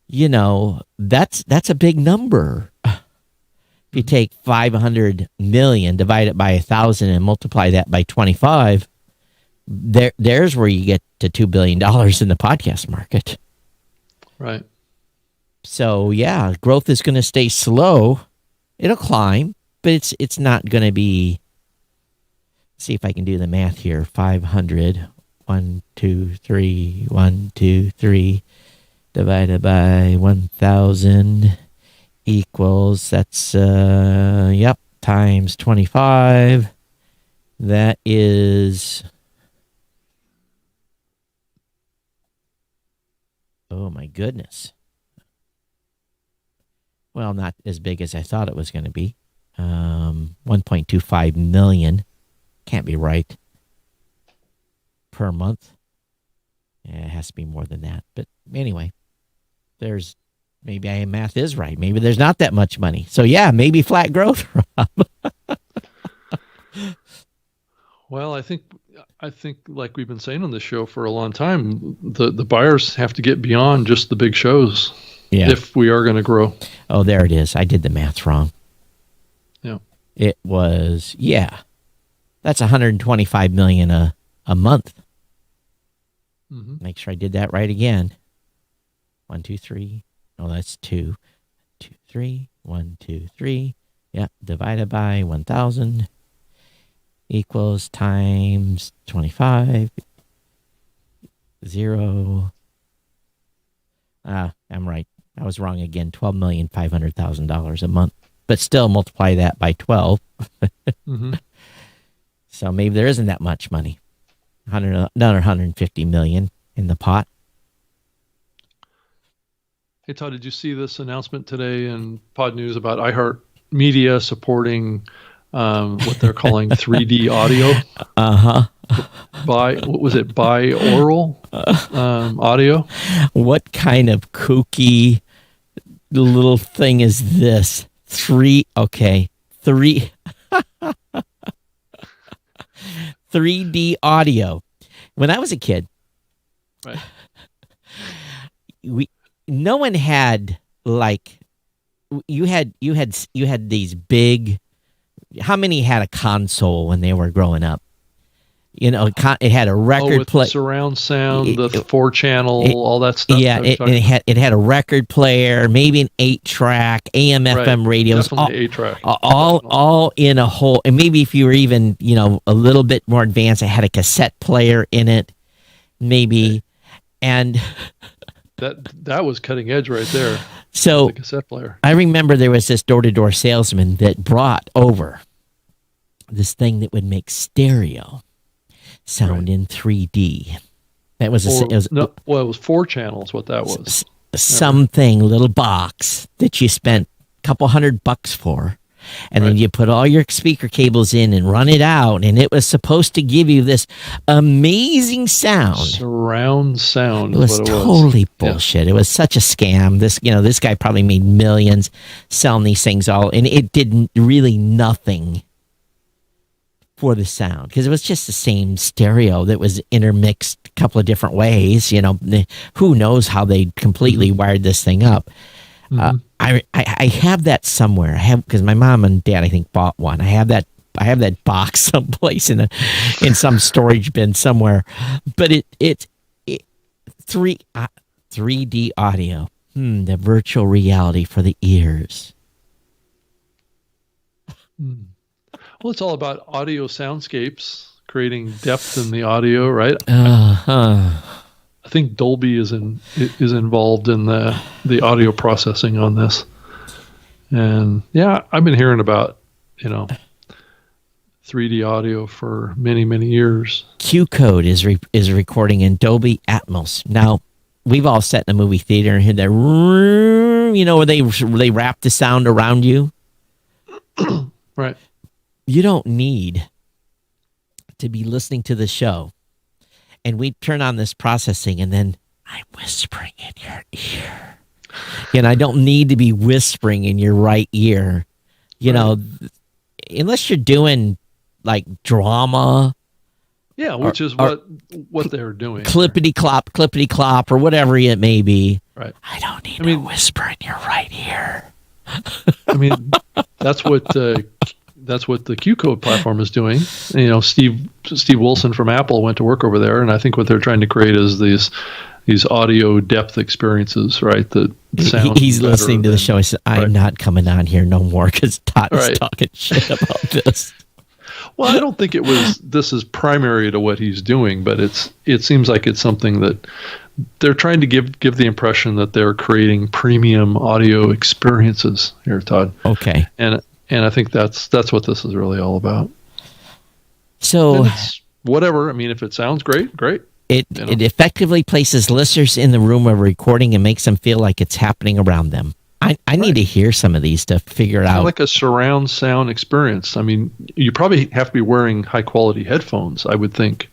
You know, that's a big number. If you take 500 million, divide it by 1,000, and multiply that by 25, there's where you get to $2 billion in the podcast market. Right. So yeah, growth is going to stay slow. It'll climb, but it's not going to be. See if I can do the math here. 500, 1, 2, 3, 1, 2, 3, divided by 1,000 equals, that's, times 25. That is, oh my goodness. Well, not as big as I thought it was going to be. 1.25 million. Can't be right. Per month. Yeah, it has to be more than that. But anyway, maybe math is right. Maybe there's not that much money. So yeah, maybe flat growth, Rob. Well, I think like we've been saying on this show for a long time, the buyers have to get beyond just the big shows if we are going to grow. Oh, there it is. I did the math wrong. Yeah. It was, that's 125 million a month. Make sure I did that right again. 1, 2, 3. No, that's 2. 2, 3. 1, 2, 3. Yeah, divided by 1,000 equals times 25. 0. I'm right. I was wrong again. $12,500,000 a month. But still multiply that by 12. So maybe there isn't that much money. Another 150 million in the pot. Hey, Todd, did you see this announcement today in Pod News about iHeartMedia supporting what they're calling 3D audio? What was it? Binaural audio? What kind of kooky little thing is this? 3D audio. When I was a kid, right, no one had like you had these big. How many had a console when they were growing up? You know, it had a record player, surround sound, the 4-channel, all that stuff. Yeah, it had a record player, maybe an 8-track, AM, FM radios, definitely 8-track, all in a whole. And maybe if you were even, you know, a little bit more advanced, it had a cassette player in it, maybe, and that was cutting edge right there. So the cassette player. I remember there was this door-to-door salesman that brought over this thing that would make stereo. sound in 3D. That was Or, it was no, well, it was 4 channels, what that was. something, little box that you spent a couple $100 for. And then you put all your speaker cables in and run it out, and it was supposed to give you this amazing sound. Surround sound. It was totally bullshit. It was such a scam. This guy probably made millions selling these things all, and it did really nothing for the sound because it was just the same stereo that was intermixed a couple of different ways. Who knows how they completely wired this thing up. I have that somewhere. I have, because my mom and dad, I think, bought one. I have that box someplace in some storage bin somewhere. But it's 3D audio. The virtual reality for the ears. Well, it's all about audio soundscapes, creating depth in the audio, right? I think Dolby is involved in the audio processing on this. And yeah, I've been hearing about 3D audio for many, many years. Q Code is recording in Dolby Atmos. Now, we've all sat in a movie theater and heard that, where they wrap the sound around you. Right. You don't need to be listening to the show. And we turn on this processing, and then I'm whispering in your ear. And I don't need to be whispering in your right ear. Unless you're doing like drama. Yeah, which is what they're doing. Clippity clop, or whatever it may be. Right. I don't need to whisper in your right ear. I mean, that's what the Q Code platform is doing. Steve Wilson from Apple went to work over there, and I think what they're trying to create is these audio depth experiences, right? That sound. He's listening to the show. I said, "I'm not coming on here no more because Todd is talking shit about this." Well, I don't think this is primary to what he's doing, but it seems like it's something that they're trying to give the impression that they're creating premium audio experiences here, Todd. Okay. And I think that's what this is really all about. So it's whatever. I mean, if it sounds great. It effectively places listeners in the room of recording and makes them feel like it's happening around them. I need to hear some of these to figure it out. Like a surround sound experience. I mean, you probably have to be wearing high quality headphones, I would think,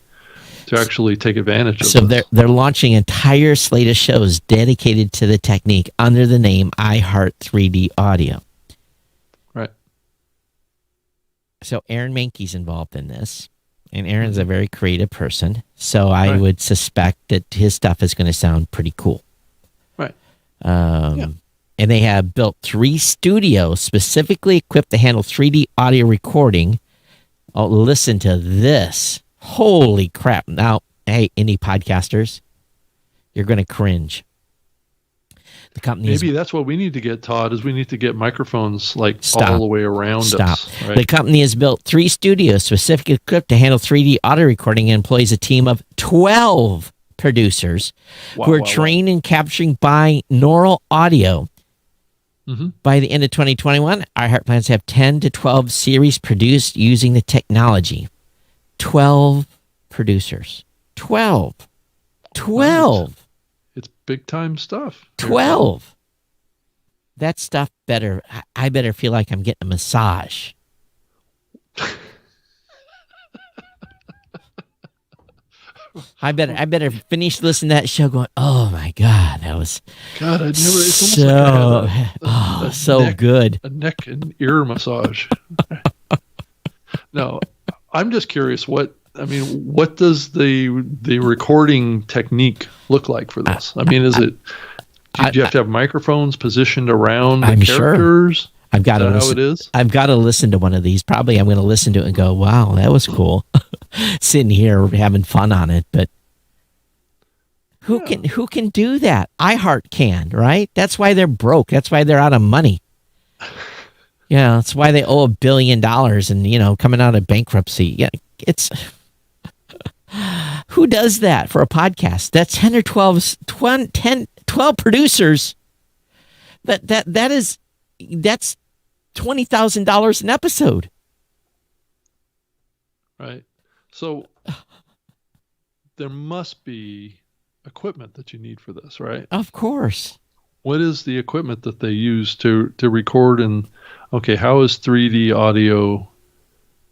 to actually take advantage of it. So they're launching an entire slate of shows dedicated to the technique under the name iHeart 3D Audio. Right. So Aaron Mahnke's involved in this, and Aaron's a very creative person. So I would suspect that his stuff is going to sound pretty cool. Right. And they have built 3 studios specifically equipped to handle 3D audio recording. Oh, listen to this. Holy crap. Now, hey, indie podcasters, you're going to cringe. The company Maybe that's what we need to get, Todd, is we need to get microphones all the way around us. Right? The company has built 3 studios specifically equipped to handle 3D audio recording and employs a team of 12 producers who are trained in capturing binaural audio. By the end of 2021, iHeart plans to have 10 to 12 series produced using the technology. 12 producers. 12. It's big time stuff. 12. That stuff I better feel like I'm getting a massage. I better finish listening to that show going, oh my God, that was so good. A neck and ear massage. No, I'm just curious what does the recording technique look like for this? I mean, do you have to have microphones positioned around the characters? Sure. I've got to listen. How it is? I've got to listen to one of these. Probably I'm going to listen to it and go, wow, that was cool. Sitting here having fun on it, but who can do that? iHeart can, right? That's why they're broke. That's why they're out of money. Yeah, that's why they owe $1 billion and coming out of bankruptcy. Yeah, it's who does that for a podcast? That's 10 or 12 producers. That's $20,000 an episode. Right. So there must be equipment that you need for this, right? Of course. What is the equipment that they use to record? And okay, how is 3D audio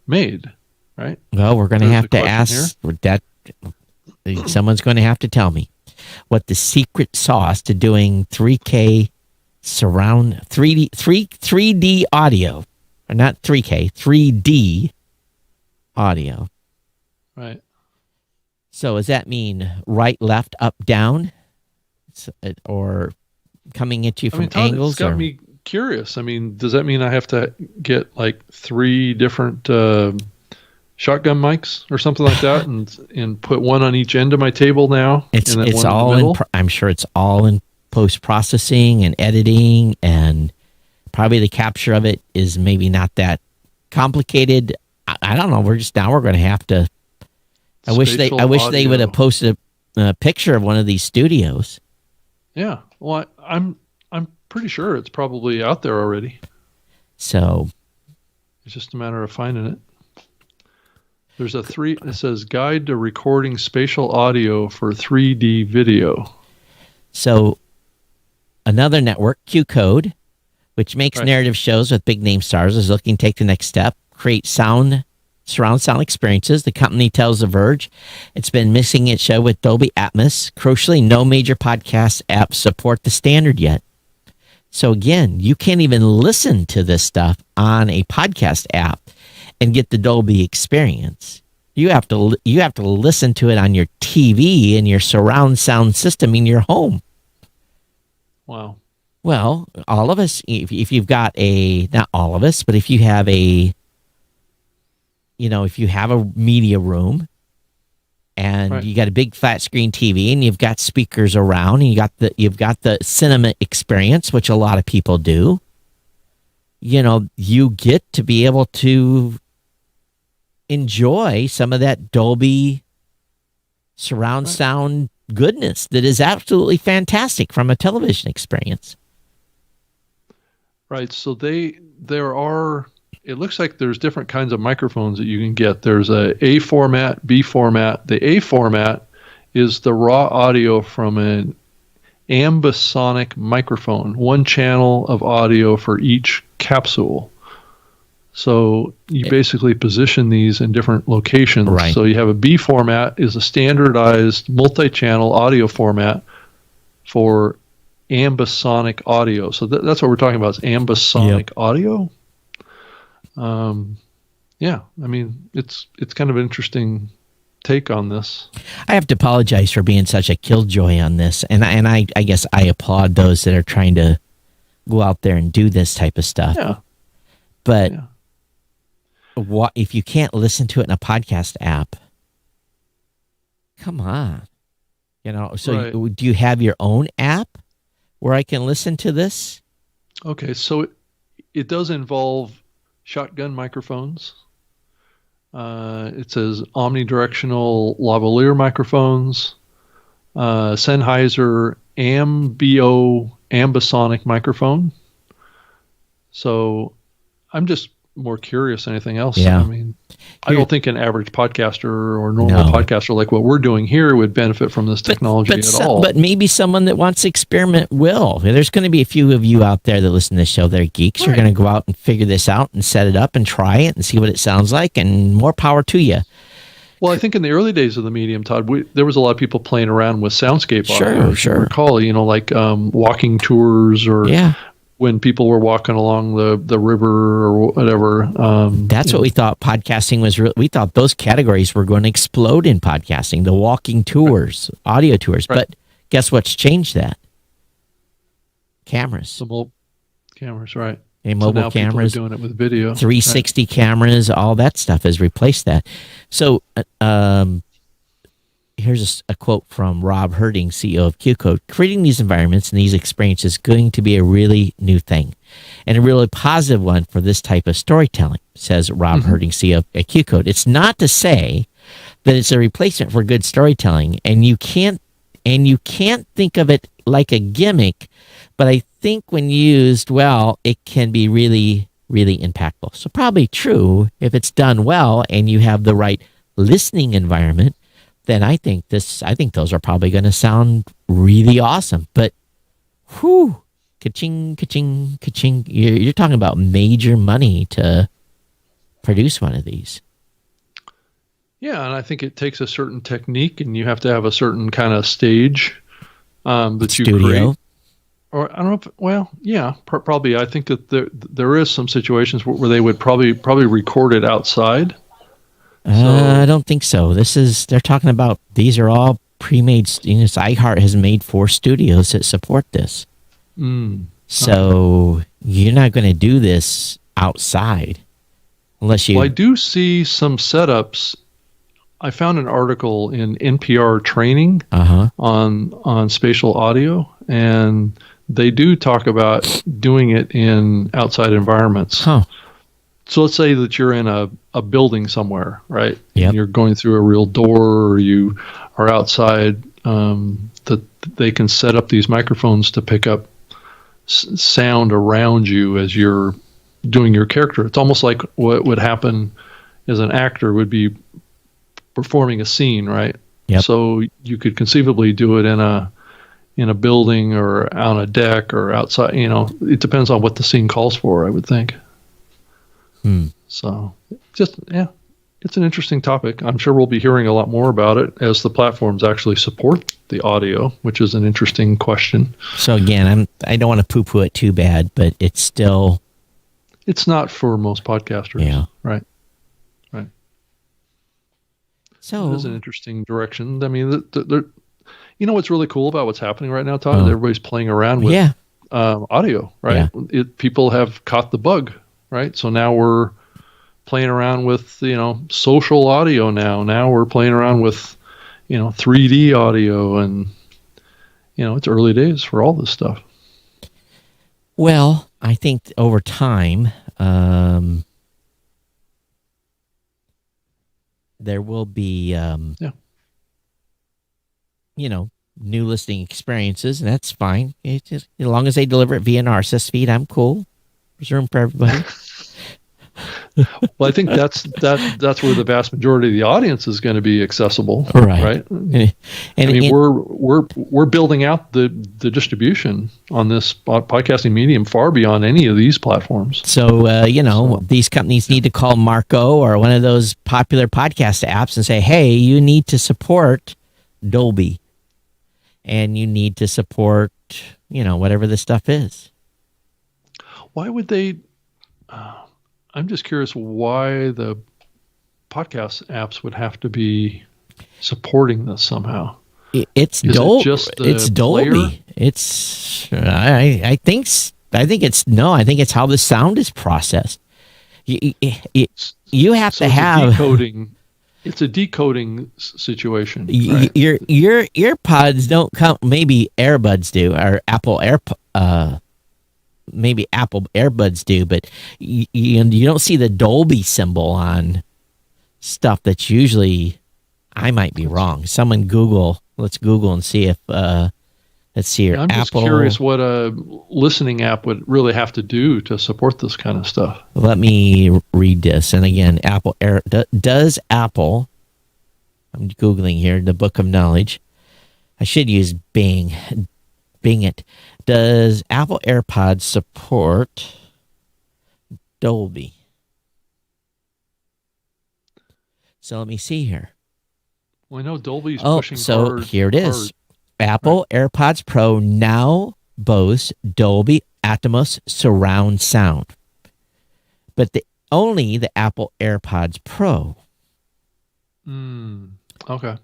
made, right? Well, we're going to have to ask that. Someone's going to have to tell me what the secret sauce to doing 3K surround 3D audio, or not 3K, 3D audio. Right. So does that mean right, left, up, down, or coming at you from Todd, angles? It's got me curious. I mean, does that mean I have to get like 3 different shotgun mics or something like that, and put one on each end of my table now? It's all in. I'm sure it's all in post processing and editing, and probably the capture of it is maybe not that complicated. I don't know. We're going to have to. I wish they would have posted a picture of one of these studios. Yeah. Well, I'm pretty sure it's probably out there already. So it's just a matter of finding it. There's it says guide to recording spatial audio for 3D video. So another network, Q-Code, which makes narrative shows with big name stars, is looking to take the next step, create surround sound experiences. The company tells The Verge it's been mixing its show with Dolby Atmos. Crucially, no major podcast apps support the standard yet. So again, you can't even listen to this stuff on a podcast app and get the Dolby experience. You have to listen to it on your TV and your surround sound system in your home. Wow. Well, all of us, if you've got not all of us, but if you have if you have a media room and you got a big flat screen TV and you've got speakers around and you've got the cinema experience, which a lot of people do, you get to be able to enjoy some of that Dolby surround sound goodness that is absolutely fantastic from a television experience. Right. So there are, it looks like there's different kinds of microphones that you can get. There's A format, B format. The A format is the raw audio from an ambisonic microphone, one channel of audio for each capsule. So you basically position these in different locations. Right. So you have a B format is a standardized multi-channel audio format for ambisonic audio. So that's what we're talking about, is ambisonic audio. Yeah, I mean, it's kind of an interesting take on this. I have to apologize for being such a killjoy on this, and I guess I applaud those that are trying to go out there and do this type of stuff. Yeah. But what if you can't listen to it in a podcast app? Come on, So do you have your own app where I can listen to this? Okay, so it does involve shotgun microphones. It says omnidirectional lavalier microphones, Sennheiser ambisonic microphone. So I'm just more curious than anything else. Yeah. I mean, I don't think an average podcaster or normal podcaster like what we're doing here would benefit from this technology at all. But maybe someone that wants to experiment will. There's going to be a few of you out there that listen to the show that are geeks. You're going to go out and figure this out and set it up and try it and see what it sounds like, and more power to you. Well, I think in the early days of the medium, Todd, there was a lot of people playing around with soundscape audio. Sure. Recall, like walking tours or when people were walking along the river or whatever. That's what we thought podcasting was. We thought those categories were going to explode in podcasting, the walking tours, audio tours. Right. But guess what's changed that? Cameras. The cameras, right. And mobile now cameras. People are doing it with video. 360 cameras, all that stuff has replaced that. So here's a quote from Rob Herding, CEO of Q-Code. Creating these environments and these experiences is going to be a really new thing and a really positive one for this type of storytelling, says Rob Herding, CEO of Q-Code. It's not to say that it's a replacement for good storytelling, and you can't think of it like a gimmick, but I think when used well, it can be really, really impactful. So probably true if it's done well and you have the right listening environment, then I think those are probably going to sound really awesome. But whew, ka-ching, ka-ching, ka-ching. You're talking about major money to produce one of these. Yeah, and I think it takes a certain technique, and you have to have a certain kind of stage that you create. Or I don't know if, well, yeah, probably. I think that there is some situations where they would probably record it outside. I don't think so. They're talking about, these are all pre-made. iHeart has made 4 studios that support this. So you're not going to do this outside unless you. Well, I do see some setups. I found an article in NPR Training on spatial audio, and they do talk about doing it in outside environments. Huh. So let's say that you're in a building somewhere, right? Yep. And you're going through a real door, or you are outside, that they can set up these microphones to pick up sound around you as you're doing your character. It's almost like what would happen as an actor would be performing a scene, right? Yep. So you could conceivably do it in a building or on a deck or outside. It depends on what the scene calls for, I would think. So it's an interesting topic. I'm sure we'll be hearing a lot more about it as the platforms actually support the audio, which is an interesting question. So again, I don't want to poo-poo it too bad, but it's not for most podcasters. Yeah. Right. So it is an interesting direction. I mean, what's really cool about what's happening right now, Todd? Everybody's playing around with audio, right? Yeah. People have caught the bug, right? So now we're playing around with, social audio now. Now we're playing around with, 3D audio, and, it's early days for all this stuff. Well, I think over time, there will be, new listening experiences, and that's fine. It's just, as long as they deliver it via an RSS feed, I'm cool. There's room for everybody. Well, I think that's where the vast majority of the audience is going to be accessible, right? We're building out the distribution on this podcasting medium far beyond any of these platforms. So, these companies need to call Marco or one of those popular podcast apps and say, hey, you need to support Dolby, and you need to support, whatever this stuff is. Why would they? I'm just curious why the podcast apps would have to be supporting this somehow. It's Dolby. It's Dolby. I think it's how the sound is processed. You have to have decoding. It's a decoding situation. Right? Your earpods don't count. Maybe AirBuds do, or maybe Apple AirBuds do, but you don't see the Dolby symbol on stuff that's usually, I might be wrong. Someone let's Google and see if, let's see here. I'm just curious what a listening app would really have to do to support this kind of stuff. Let me read this. And again, does Apple, I'm Googling here, the Book of Knowledge. I should use Bing it. Does Apple AirPods support Dolby? So let me see here. Well, I know Dolby's pushing hard. So here it is. Apple AirPods Pro now boasts Dolby Atmos surround sound, but only the Apple AirPods Pro. Okay.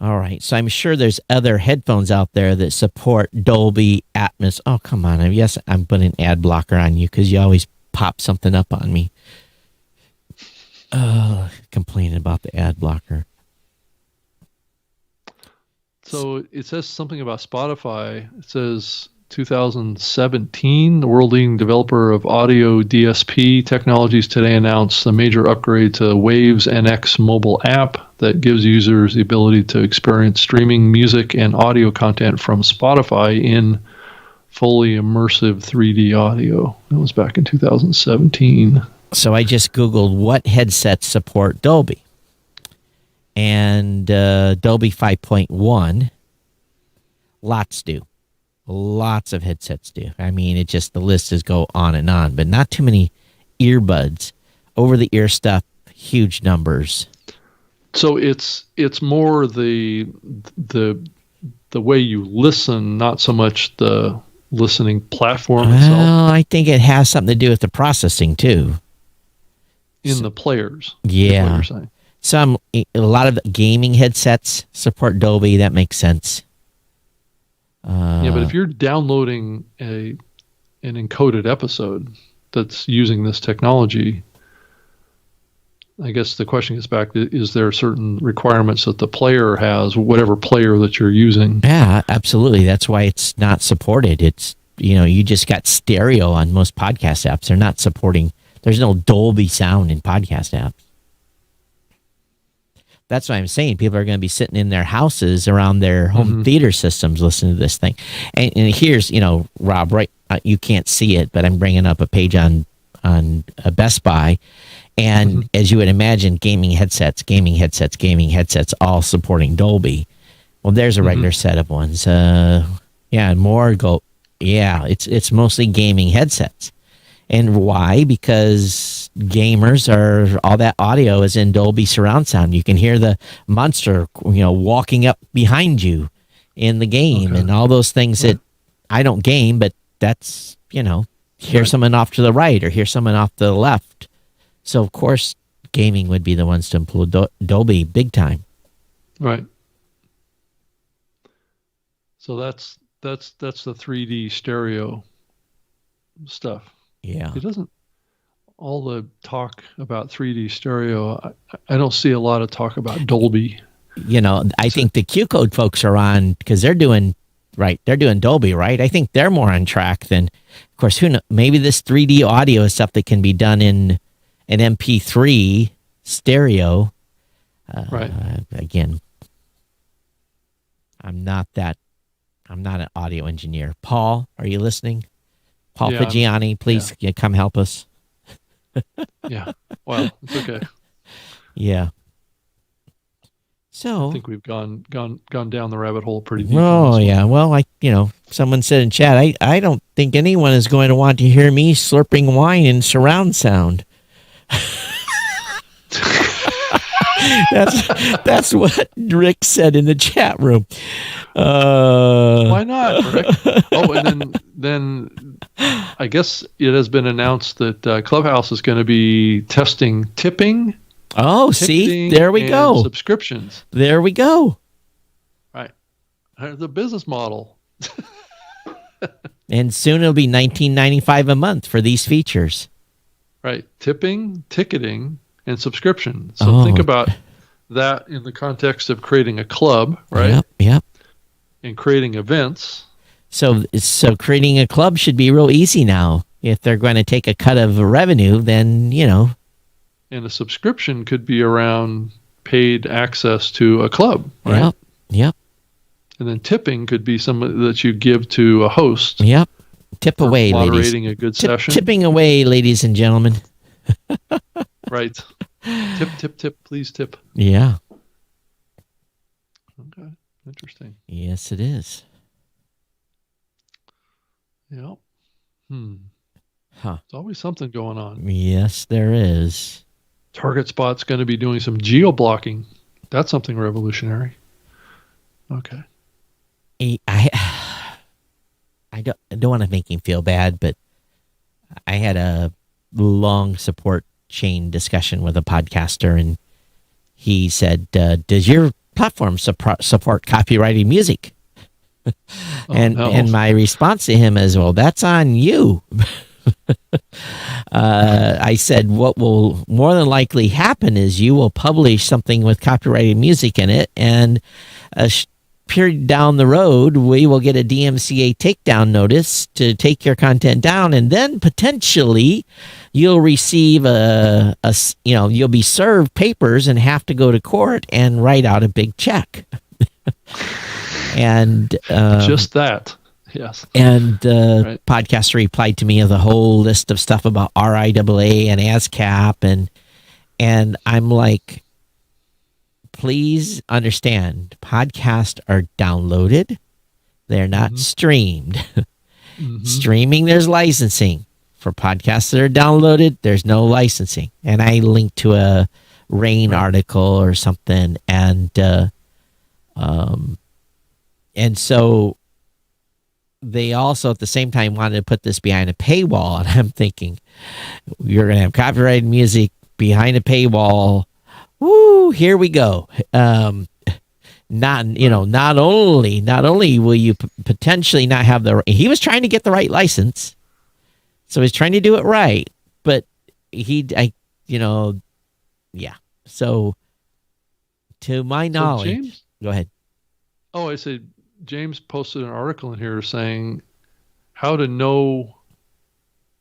All right, so I'm sure there's other headphones out there that support Dolby Atmos. Oh, come on. Yes, I'm putting an ad blocker on you because you always pop something up on me. Complaining about the ad blocker. So it says something about Spotify. It says 2017, the world-leading developer of audio DSP technologies today announced a major upgrade to Waves NX mobile app that gives users the ability to experience streaming music and audio content from Spotify in fully immersive 3D audio. That was back in 2017. So I just Googled what headsets support Dolby. and Dolby 5.1. Lots do. Lots of headsets do. I mean, it just, the list is go on and on, but not too many earbuds. Over the ear stuff, huge numbers. So it's more the way you listen, not so much the listening platform itself. Well, I think it has something to do with the processing too. In the players. Yeah. What you're saying. A lot of gaming headsets support Dolby. That makes sense. Yeah, but if you're downloading an encoded episode that's using this technology, I guess the question gets back to, is there certain requirements that the player has, whatever player that you're using? Yeah, absolutely. That's why it's not supported. It's, you just got stereo on most podcast apps. They're not supporting, there's no Dolby sound in podcast apps. That's what I'm saying. People are going to be sitting in their houses around their home theater systems listening to this thing. And here's, Rob, right? You can't see it, but I'm bringing up a page on Best Buy. And as you would imagine, gaming headsets, all supporting Dolby. Well, there's a regular set of ones. More go. Yeah, it's mostly gaming headsets. And why? Because gamers all that audio is in Dolby surround sound. You can hear the monster, walking up behind you in the game and all those things that I don't game, but that's, hear someone off to the right or hear someone off to the left. So, of course, gaming would be the ones to employ Dolby big time. Right. So that's the 3D stereo stuff. Yeah. It doesn't, all the talk about 3D stereo, I don't see a lot of talk about Dolby. I think the Q Code folks are on, because they're doing Dolby, right? I think they're more on track than, of course, who knows, maybe this 3D audio is stuff that can be done in an MP3 stereo. Right. Again, I'm not an audio engineer. Paul, are you listening? Paul Fagiani, please come help us. Yeah. Well, it's okay. Yeah. So I think we've gone down the rabbit hole pretty deep. Oh yeah. Well, someone said in chat, I don't think anyone is going to want to hear me slurping wine in surround sound. That's what Rick said in the chat room. Why not, Rick? Oh, and then I guess it has been announced that Clubhouse is going to be testing tipping. Oh, see, there we go. Subscriptions. There we go. Right. The business model. And soon it'll be $19.95 a month for these features. Right. Tipping, ticketing, and subscription. So think about that in the context of creating a club, right? Yep. And creating events. So creating a club should be real easy now. If they're going to take a cut of revenue, then, And a subscription could be around paid access to a club, right? Yep. And then tipping could be something that you give to a host. Yep. Tip away, moderating ladies. A good session. Tipping away, ladies and gentlemen. Right. Tip, please tip. Yeah. Okay. Interesting. Yes, it is. Yep. Huh. There's always something going on. Yes, there is. Target Spot's going to be doing some geo-blocking. That's something revolutionary. Okay. I don't want to make him feel bad, but I had a long support chain discussion with a podcaster, and he said, does your platform support copyrighted music? And my response to him is, well, that's on you. I said, what will more than likely happen is you will publish something with copyrighted music in it, and a period down the road, we will get a DMCA takedown notice to take your content down, and then potentially you'll receive you'll be served papers and have to go to court and write out a big check. And just that. Yes. And the podcaster replied to me with a whole list of stuff about RIAA and ASCAP, and I'm like, please understand, podcasts are downloaded. They're not streamed. Streaming, there's licensing. For podcasts that are downloaded, there's no licensing. And I linked to a Rain article or something, and so they also at the same time wanted to put this behind a paywall, and I'm thinking, you're going to have copyrighted music behind a paywall. Woo, here we go. Not only will you potentially not have he was trying to get the right license, so he's trying to do it right, but yeah. So to my knowledge, James, go ahead. Oh, I said James posted an article in here saying how to know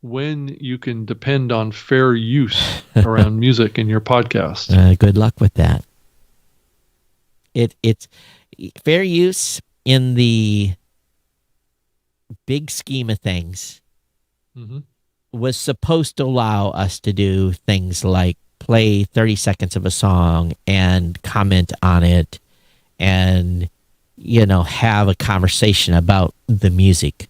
when you can depend on fair use around music in your podcast. Good luck with that. It's fair use in the big scheme of things was supposed to allow us to do things like play 30 seconds of a song and comment on it and, have a conversation about the music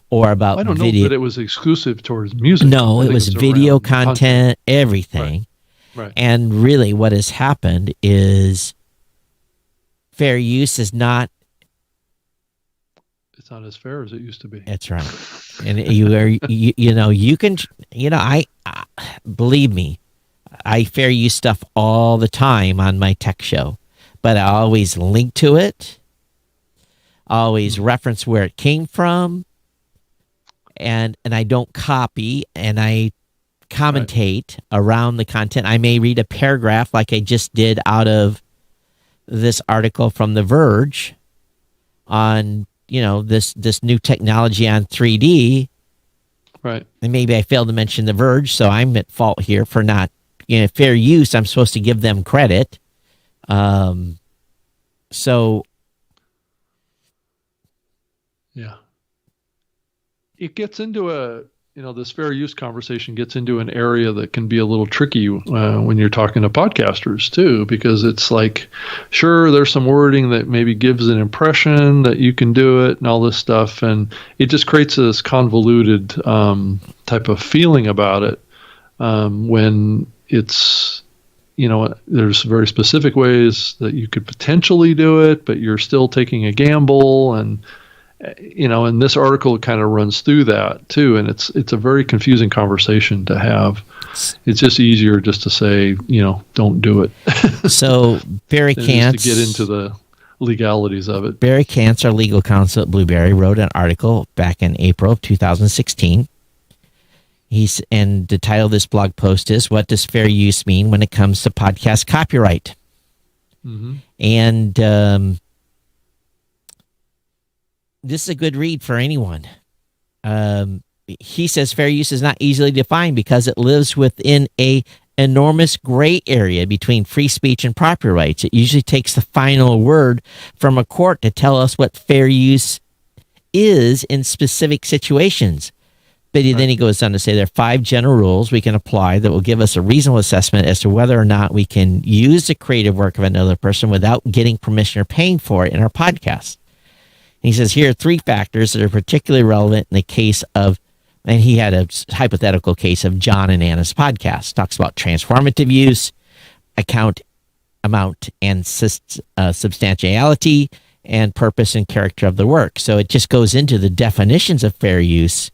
or about I don't video. know that it was exclusive towards music. No, it was video content, everything. Right. And really what has happened is fair use is not. It's not as fair as it used to be. That's right. And you can, I believe me, I fair use stuff all the time on my tech show, but I always link to it, always reference where it came from, and I don't copy, and I commentate around the content. I may read a paragraph like I just did out of this article from The Verge on, this new technology on 3D. Right. And maybe I failed to mention The Verge, so I'm at fault here for not, fair use. I'm supposed to give them credit. So. Yeah. It gets into this fair use conversation gets into an area that can be a little tricky when you're talking to podcasters too, because it's like, sure, there's some wording that maybe gives an impression that you can do it and all this stuff, and it just creates this convoluted type of feeling about it when it's, there's very specific ways that you could potentially do it, but you're still taking a gamble, and and this article kind of runs through that too, and it's a very confusing conversation to have. It's just easier just to say, don't do it. So Barry Kantz, to get into the legalities of it. Barry Kantz, our legal counsel at Blueberry, wrote an article back in April of 2016. And the title of this blog post is, "What does fair use mean when it comes to podcast copyright?" And this is a good read for anyone. He says fair use is not easily defined because it lives within a enormous gray area between free speech and property rights. It usually takes the final word from a court to tell us what fair use is in specific situations. But then he goes on to say there are 5 general rules we can apply that will give us a reasonable assessment as to whether or not we can use the creative work of another person without getting permission or paying for it in our podcast. He says here are 3 factors that are particularly relevant in the case of, and he had a hypothetical case of John and Anna's podcast. Talks about transformative use, amount, and substantiality, and purpose and character of the work. So it just goes into the definitions of fair use.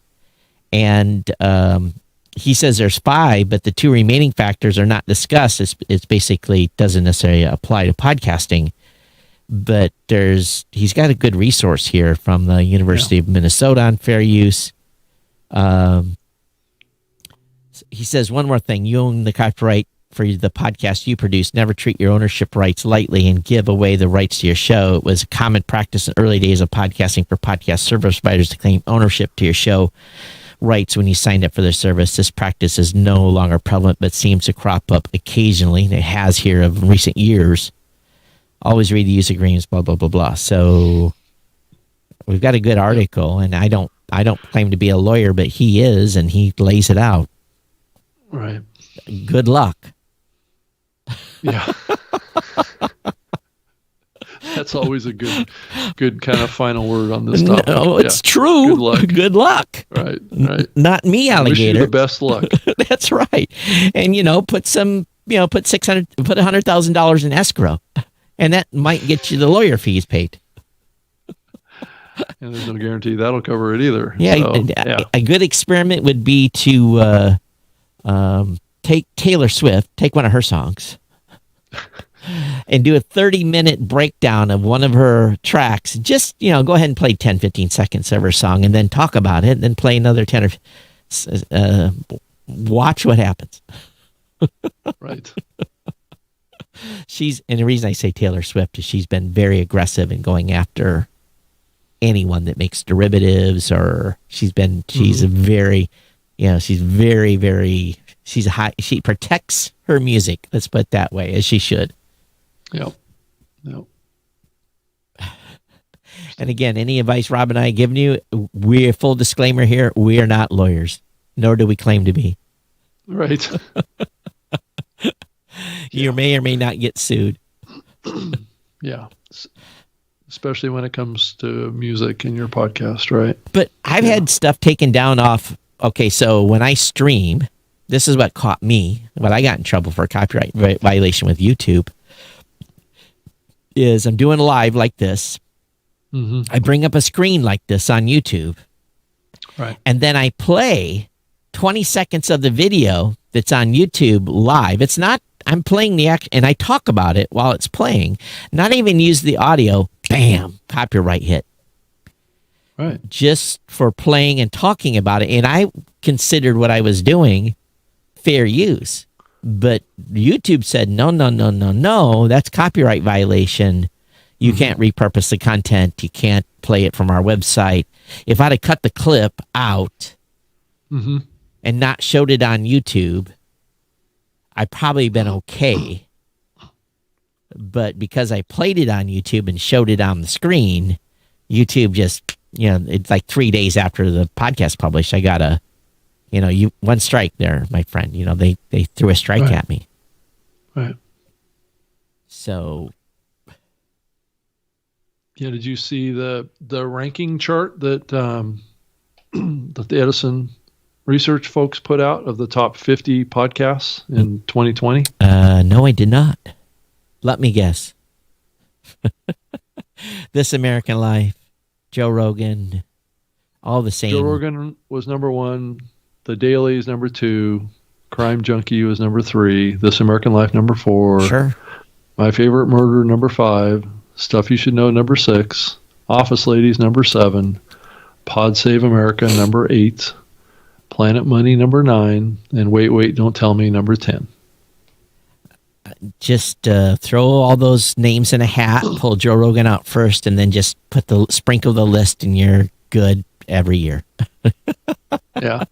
And he says there's 5, but the 2 remaining factors are not discussed. It's basically doesn't necessarily apply to podcasting. But he's got a good resource here from the University of Minnesota on fair use. He says one more thing: you own the copyright for the podcast you produce. Never treat your ownership rights lightly and give away the rights to your show. It was a common practice in early days of podcasting for podcast service providers to claim ownership to your show rights when you signed up for their service. This practice is no longer prevalent, but seems to crop up occasionally. And it has here of recent years. Always read the use agreements, blah, blah, blah, blah. So we've got a good article, and I don't claim to be a lawyer, but he is, and he lays it out. Right. Good luck. Yeah. That's always a good kind of final word on this topic. No, it's true. Good luck. Good luck. Right. Not me, alligator. Wish you the best luck. That's right. And put $100,000 in escrow, and that might get you the lawyer fees paid. And there's no guarantee that'll cover it either. Yeah, so, a good experiment would be to take Taylor Swift, take one of her songs, and do a 30-minute breakdown of one of her tracks. Just, go ahead and play 10, 15 seconds of her song and then talk about it, and then play another 10 or watch what happens. Right. And the reason I say Taylor Swift is she's been very aggressive in going after anyone that makes derivatives, or she very, she protects her music. Let's put it that way, as she should. Yep. And again, any advice Rob and I have given you, we're full disclaimer here, we are not lawyers, nor do we claim to be. Right. You may or may not get sued. Yeah. Especially when it comes to music in your podcast, right? But I've had stuff taken down off. Okay, so when I stream, this is what caught me, what I got in trouble for a copyright violation with YouTube, is I'm doing a live like this. Mm-hmm. I bring up a screen like this on YouTube. Right. And then I play 20 seconds of the video that's on YouTube live. It's not, I'm playing the act, and I talk about it while it's playing, not even use the audio. Bam, copyright hit. Right. Just for playing and talking about it. And I considered what I was doing fair use. But YouTube said, no, that's copyright violation. You can't repurpose the content. You can't play it from our website. If I'd have cut the clip out and not showed it on YouTube, I'd probably been okay. But because I played it on YouTube and showed it on the screen, YouTube just, it's like 3 days after the podcast published, I got one strike there, my friend. They threw a strike at me. Right. So. Yeah, did you see the ranking chart that that the Edison research folks put out of the top 50 podcasts in 2020? No, I did not. Let me guess. This American Life, Joe Rogan, all the same. Joe Rogan was number 1. The Daily is number 2. Crime Junkie was number 3. This American Life number 4. Sure. My Favorite Murder number 5. Stuff You Should Know number 6. Office Ladies number 7. Pod Save America number 8. Planet Money number 9. And Wait, Don't Tell Me number 10. Just throw all those names in a hat, pull Joe Rogan out first, and then just sprinkle the list, and you're good every year. Yeah.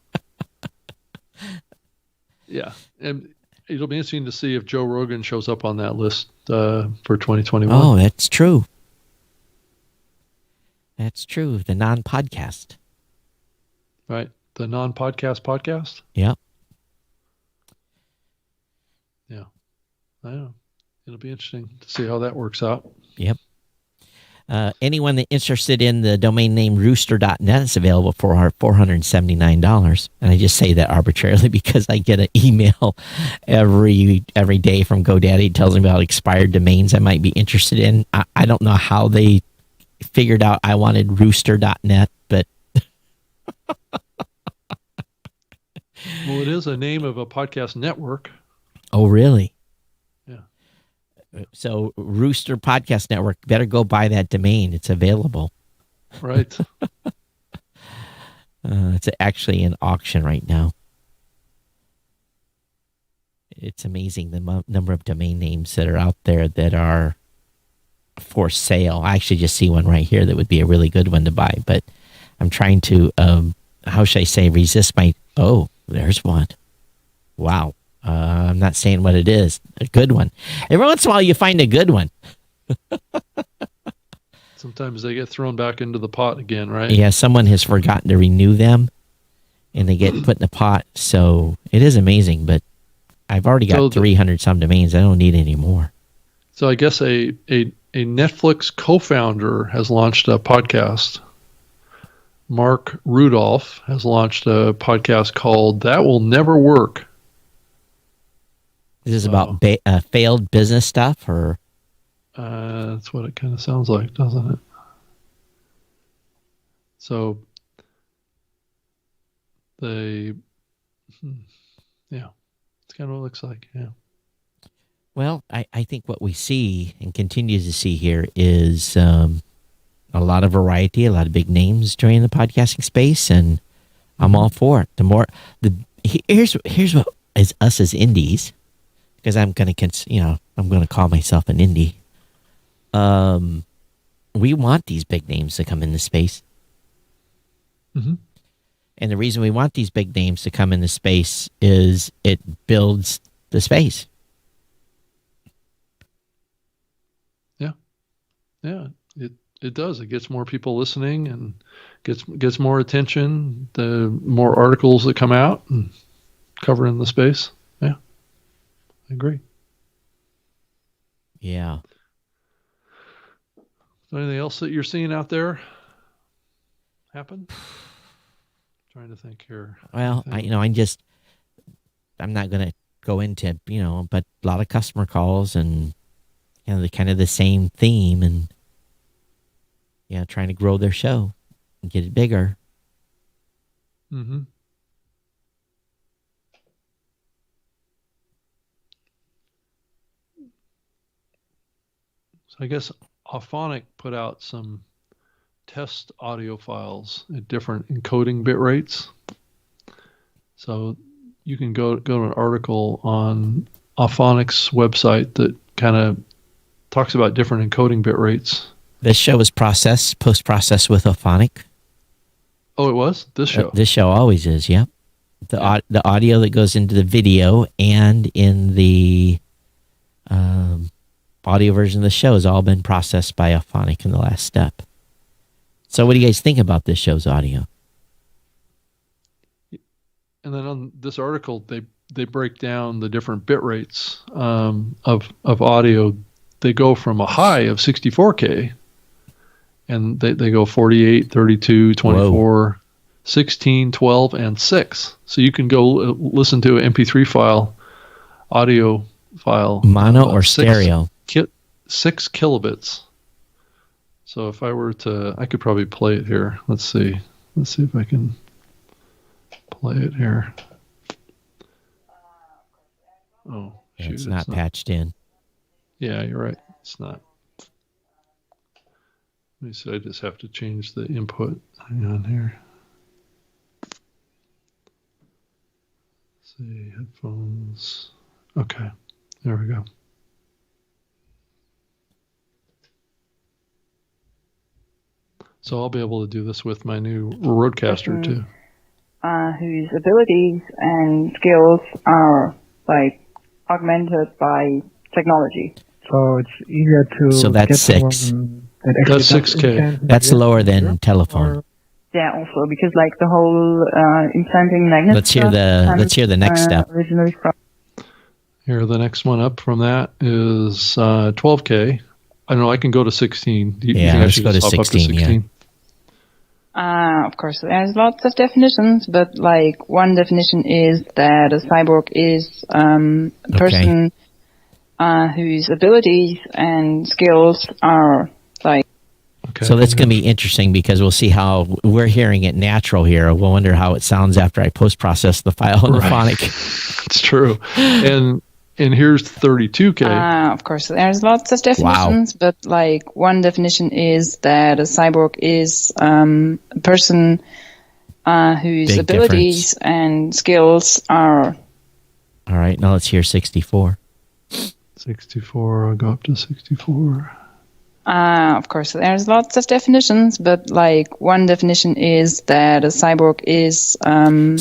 Yeah. And it'll be interesting to see if Joe Rogan shows up on that list for 2021. Oh, that's true. That's true. The non-podcast. Right. The non-podcast podcast? Yep. Yeah. I know. It'll be interesting to see how that works out. Yep. Anyone that interested in the domain name rooster.net is available for our $479. And I just say that arbitrarily because I get an email every day from GoDaddy tells me about expired domains I might be interested in. I don't know how they figured out I wanted rooster.net, but well, it is a name of a podcast network. Oh, really? Yeah. So Rooster Podcast Network, better go buy that domain. It's available. Right. It's actually in auction right now. It's amazing the number of domain names that are out there that are for sale. I actually just see one right here that would be a really good one to buy, but I'm trying to, how should I say, resist my, oh, there's one. Wow. I'm not saying what it is. A good one. Every once in a while you find a good one. Sometimes they get thrown back into the pot again, right? Yeah, someone has forgotten to renew them, and they get put in the pot. So it is amazing, but I've already got 300 some domains. I don't need any more. So I guess a Netflix co-founder has launched a podcast. Mark Rudolph has launched a podcast called That Will Never Work. This is about failed business stuff, or that's what it kind of sounds like, doesn't it? So yeah, it's kind of what it looks like. Yeah. well, I think what we see and continue to see here is a lot of variety, a lot of big names joining the podcasting space, and I'm all for it. Here's what is us as indies, because I'm gonna call myself an indie. We want these big names to come in the space. Mm-hmm. And the reason we want these big names to come in the space is it builds the space. Yeah, it does. It gets more people listening and gets more attention. The more articles that come out and covering the space. Yeah, I agree. Yeah. So anything else that you're seeing out there happen? Trying to think here. Well, I'm not going to go into, but a lot of customer calls and, the kind of the same theme, and, trying to grow their show and get it bigger. Mm-hmm. So I guess Auphonic put out some test audio files at different encoding bit rates. So you can go to an article on Auphonic's website that kind of talks about different encoding bit rates. This show was post-processed with Auphonic. Oh, it was? This show? This show always is, yeah. The audio that goes into the video and in the audio version of the show has all been processed by Auphonic in the last step. So what do you guys think about this show's audio? And then on this article, they break down the different bit rates of audio. They go from a high of 64K, and they go 48, 32, 24, Whoa. 16, 12, and 6. So you can go listen to an MP3 audio file. Mono or stereo? 6 kilobits. So if I were to, I could probably play it here. Let's see if I can play it here. Oh, shoot, it's not patched in. Yeah, you're right. It's not. Let me see. I just have to change the input. Hang on here. Let's see, headphones. Okay, there we go. So I'll be able to do this with my new Rodecaster too. Whose abilities and skills are augmented by technology. So it's easier to. So that's 6. That's 6K. That's lower than telephone. Yeah, also because the whole implanting magnet. Let's hear the next step. Originally from. Here, the next one up from that is 12K. I don't know. I can go to 16. Let's go to 16. Yeah. Of course, there's lots of definitions, but one definition is that a cyborg is a person whose abilities and skills are Okay. So that's going to be interesting because we'll see how we're hearing it natural here. We'll wonder how it sounds after I post-process the file in Auphonic. It's true. And here's 32K. Of course, there's lots of definitions, but one definition is that a cyborg is a person whose Big abilities and skills are. All right, now let's hear 64. 64, I'll go up to 64. Of course, there's lots of definitions, but one definition is that a cyborg is.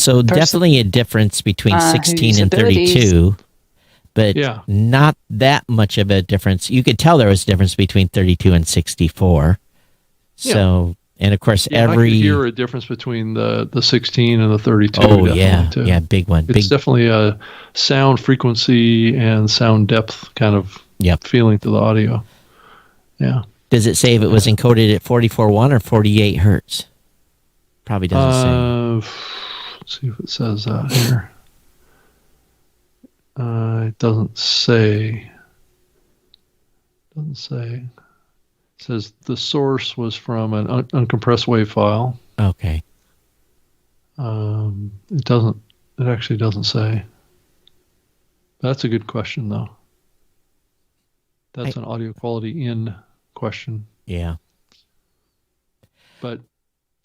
So definitely a difference between 16 and 32. But not that much of a difference. You could tell there was a difference between 32 and 64. So, and of course, I could hear a difference between the 16 and the 32. Oh, yeah. Yeah, big one. It's definitely a sound frequency and sound depth kind of feeling to the audio. Yeah. Does it say if it was encoded at 44.1 or 48 hertz? Probably doesn't say. Let's see if it says that here. It doesn't say. It says the source was from an uncompressed WAV file. Okay. It actually doesn't say. That's a good question, though. That's an audio quality in question. Yeah. But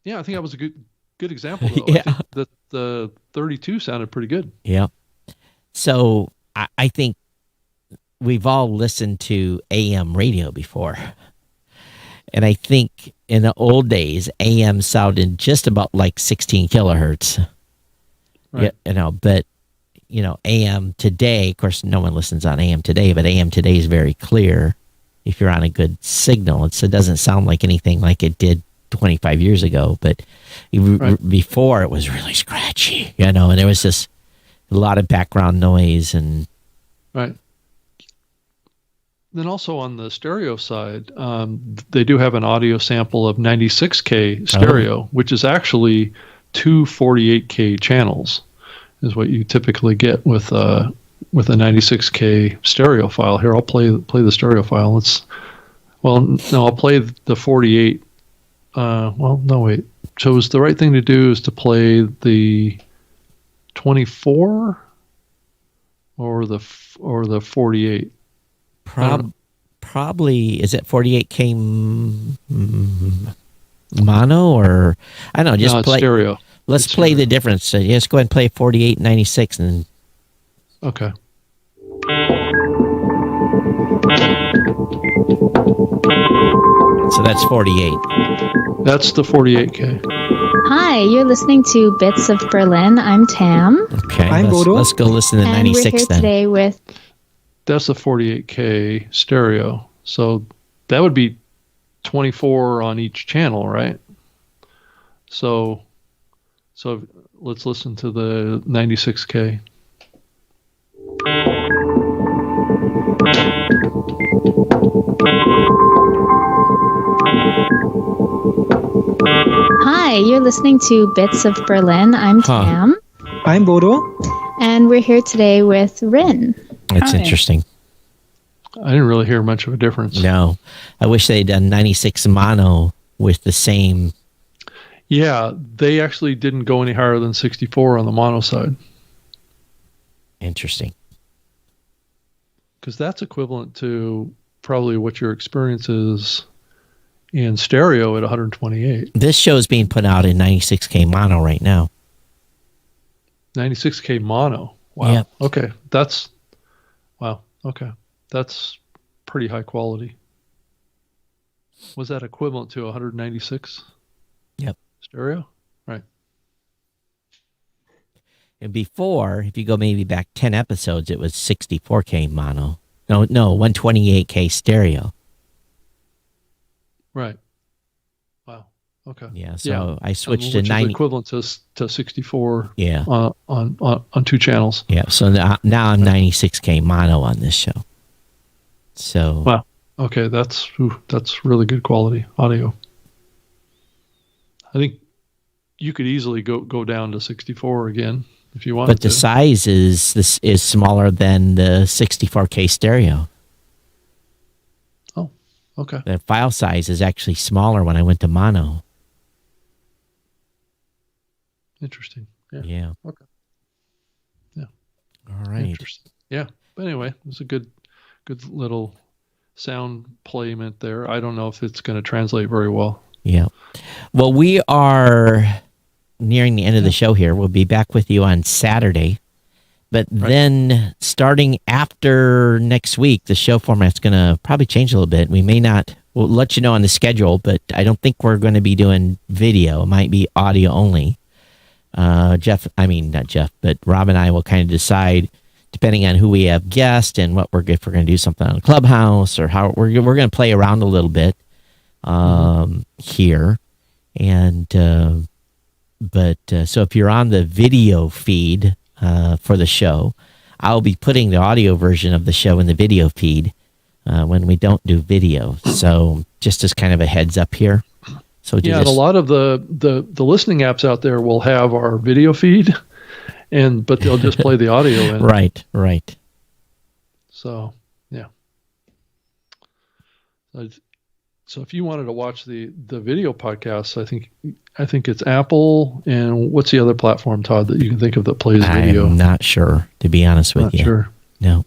yeah, I think that was a good example, though. Yeah. I think that the 32 sounded pretty good. Yeah. So I think we've all listened to AM radio before. And I think in the old days, AM sounded just about like 16 kilohertz. Right. Yeah, but AM today, of course, no one listens on AM today, but AM today is very clear if you're on a good signal. It doesn't sound like anything like it did 25 years ago, but before it was really scratchy, and there was just a lot of background noise and. Right. Then also on the stereo side, they do have an audio sample of 96K stereo, which is actually two 48K channels, is what you typically get with a 96K stereo file. Here, I'll play the stereo file. I'll play the 48. Wait. So is the right thing to do is to play the 24 or the 48? Probably, is it 48K mono, or I don't know, just play stereo. Let's play the difference. So just go ahead and play 48, 96 and okay. So that's 48. That's the 48K. Hi, you're listening to Bits of Berlin. I'm Tam. Okay, let's go listen to 96 and we're here then. Today with. That's the 48K stereo. So that would be 24 on each channel, right? So let's listen to the 96K. Hi, you're listening to Bits of Berlin. I'm Tam. I'm Bodo. And we're here today with Rin. That's interesting. I didn't really hear much of a difference. No. I wish they'd done 96 mono with the same. Yeah, they actually didn't go any higher than 64 on the mono side. Interesting. Because that's equivalent to probably what your experience is in stereo at 128. This show is being put out in 96K mono right now. 96K mono. Wow. Yep. Okay. Wow. Okay. That's pretty high quality. Was that equivalent to 196? Yep. Stereo? Right. And before, if you go maybe back 10 episodes, it was 64K mono. No, 128K stereo. Right. Wow. Okay. Yeah, so I switched to which 90. is equivalent to 64 Yeah. on two channels. Yeah, so now I'm 96K mono on this show. So Wow. Okay, that's really good quality audio. I think you could easily go down to 64 again if you wanted but the size is smaller than the 64K stereo. Oh, okay. The file size is actually smaller when I went to mono. Interesting. Yeah. Yeah. Okay. Yeah. All right. Interesting. Yeah. But anyway, it was a good little sound playment there. I don't know if it's going to translate very well. Yeah. Well, we are nearing the end of the show here. We'll be back with you on Saturday. But then starting after next week, the show format's going to probably change a little bit. We'll let you know on the schedule, but I don't think we're going to be doing video. It might be audio only. Not Jeff, but Rob and I will kind of decide, depending on who we have guests and if we're going to do something on the Clubhouse or how we're going to play around a little bit here. And so if you're on the video feed for the show, I'll be putting the audio version of the show in the video feed when we don't do video. So just as kind of a heads up here. So and a lot of the listening apps out there will have our video feed, but they'll just play the audio in. Right. So yeah. So if you wanted to watch the video podcasts, I think it's Apple, and what's the other platform, Todd, that you can think of that plays video? I'm not sure, to be honest with you. Not sure. No.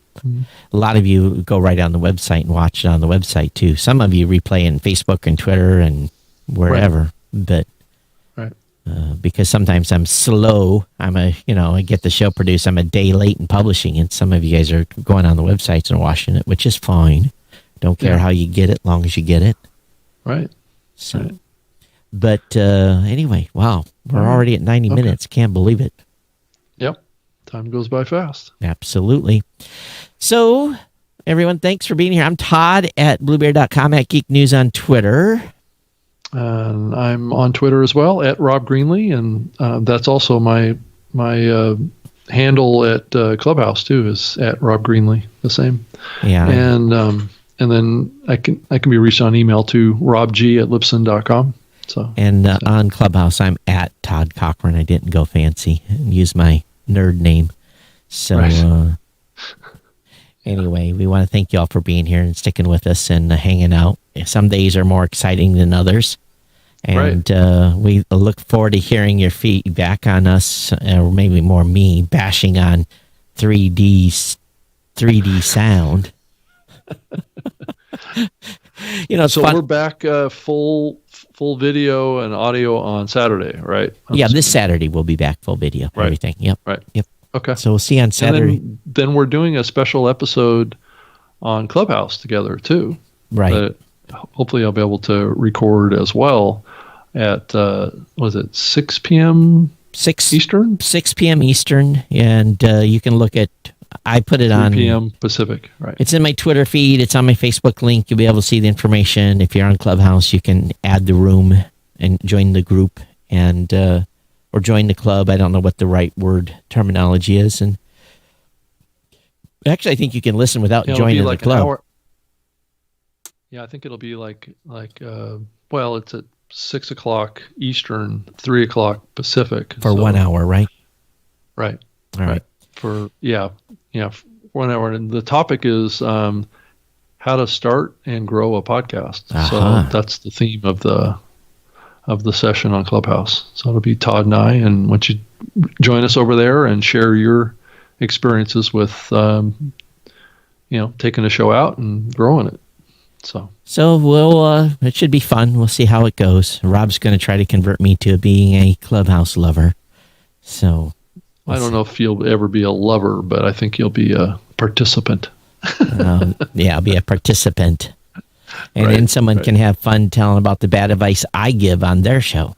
A lot of you go right on the website and watch it on the website too. Some of you replay in Facebook and Twitter and wherever, but because sometimes I'm slow, I get the show produced, I'm a day late in publishing it. Some of you guys are going on the websites and watching it, which is fine. Don't care how you get it, long as you get it. Right. So, right. But anyway, wow, we're already at 90 minutes. Can't believe it. Yep. Time goes by fast. Absolutely. So, everyone, thanks for being here. I'm Todd at bluebear.com, at Geek News on Twitter. And I'm on Twitter as well, at Rob Greenlee, and that's also my handle at Clubhouse too, is at Rob Greenlee, the same. Yeah. And then I can be reached on email to robg@libsyn.com. So on Clubhouse, I'm at Todd Cochran. I didn't go fancy and use my nerd name. So anyway, we want to thank you all for being here and sticking with us and hanging out. Some days are more exciting than others. And we look forward to hearing your feedback on us, or maybe more me, bashing on 3D sound. So fun. We're back full video and audio on Saturday, right? This Saturday we'll be back full video, everything. Yep. Right. Yep. Okay. So we'll see you on Saturday. Then we're doing a special episode on Clubhouse together too. Right. That hopefully I'll be able to record as well at 6 p.m. 6 Eastern? 6 p.m. Eastern, and you can look at. I put it on 3 p.m. Pacific, right? It's in my Twitter feed. It's on my Facebook link. You'll be able to see the information. If you're on Clubhouse, you can add the room and join the group, and or join the club. I don't know what the right word terminology is, and actually, I think you can listen without joining the club. Yeah, I think it'll be like it's at 6 o'clock Eastern, 3 o'clock Pacific for 1 hour, right? Right. All right. For 1 hour, and the topic is how to start and grow a podcast. So that's the theme of the session on Clubhouse. So it'll be Todd and I, and once you join us over there and share your experiences with taking a show out and growing it. So we'll it should be fun. We'll see how it goes. Rob's going to try to convert me to being a Clubhouse lover. So I don't know if you'll ever be a lover, but I think you'll be a participant. I'll be a participant. And then someone can have fun telling about the bad advice I give on their show.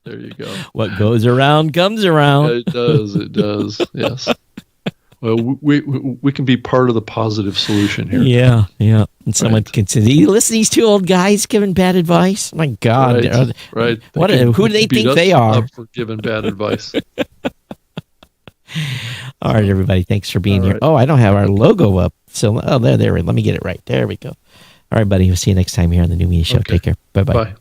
There you go. What goes around comes around. It does. Yes. Well, we can be part of the positive solution here. Yeah. And someone can say, "You listen to these two old guys giving bad advice." My God, right? Who do they think they are? For giving bad advice. All right, everybody. Thanks for being here. Oh, I don't have our logo up. So, there. Let me get it right. There we go. All right, buddy. We'll see you next time here on the New Media Show. Take care. Bye-bye. Bye.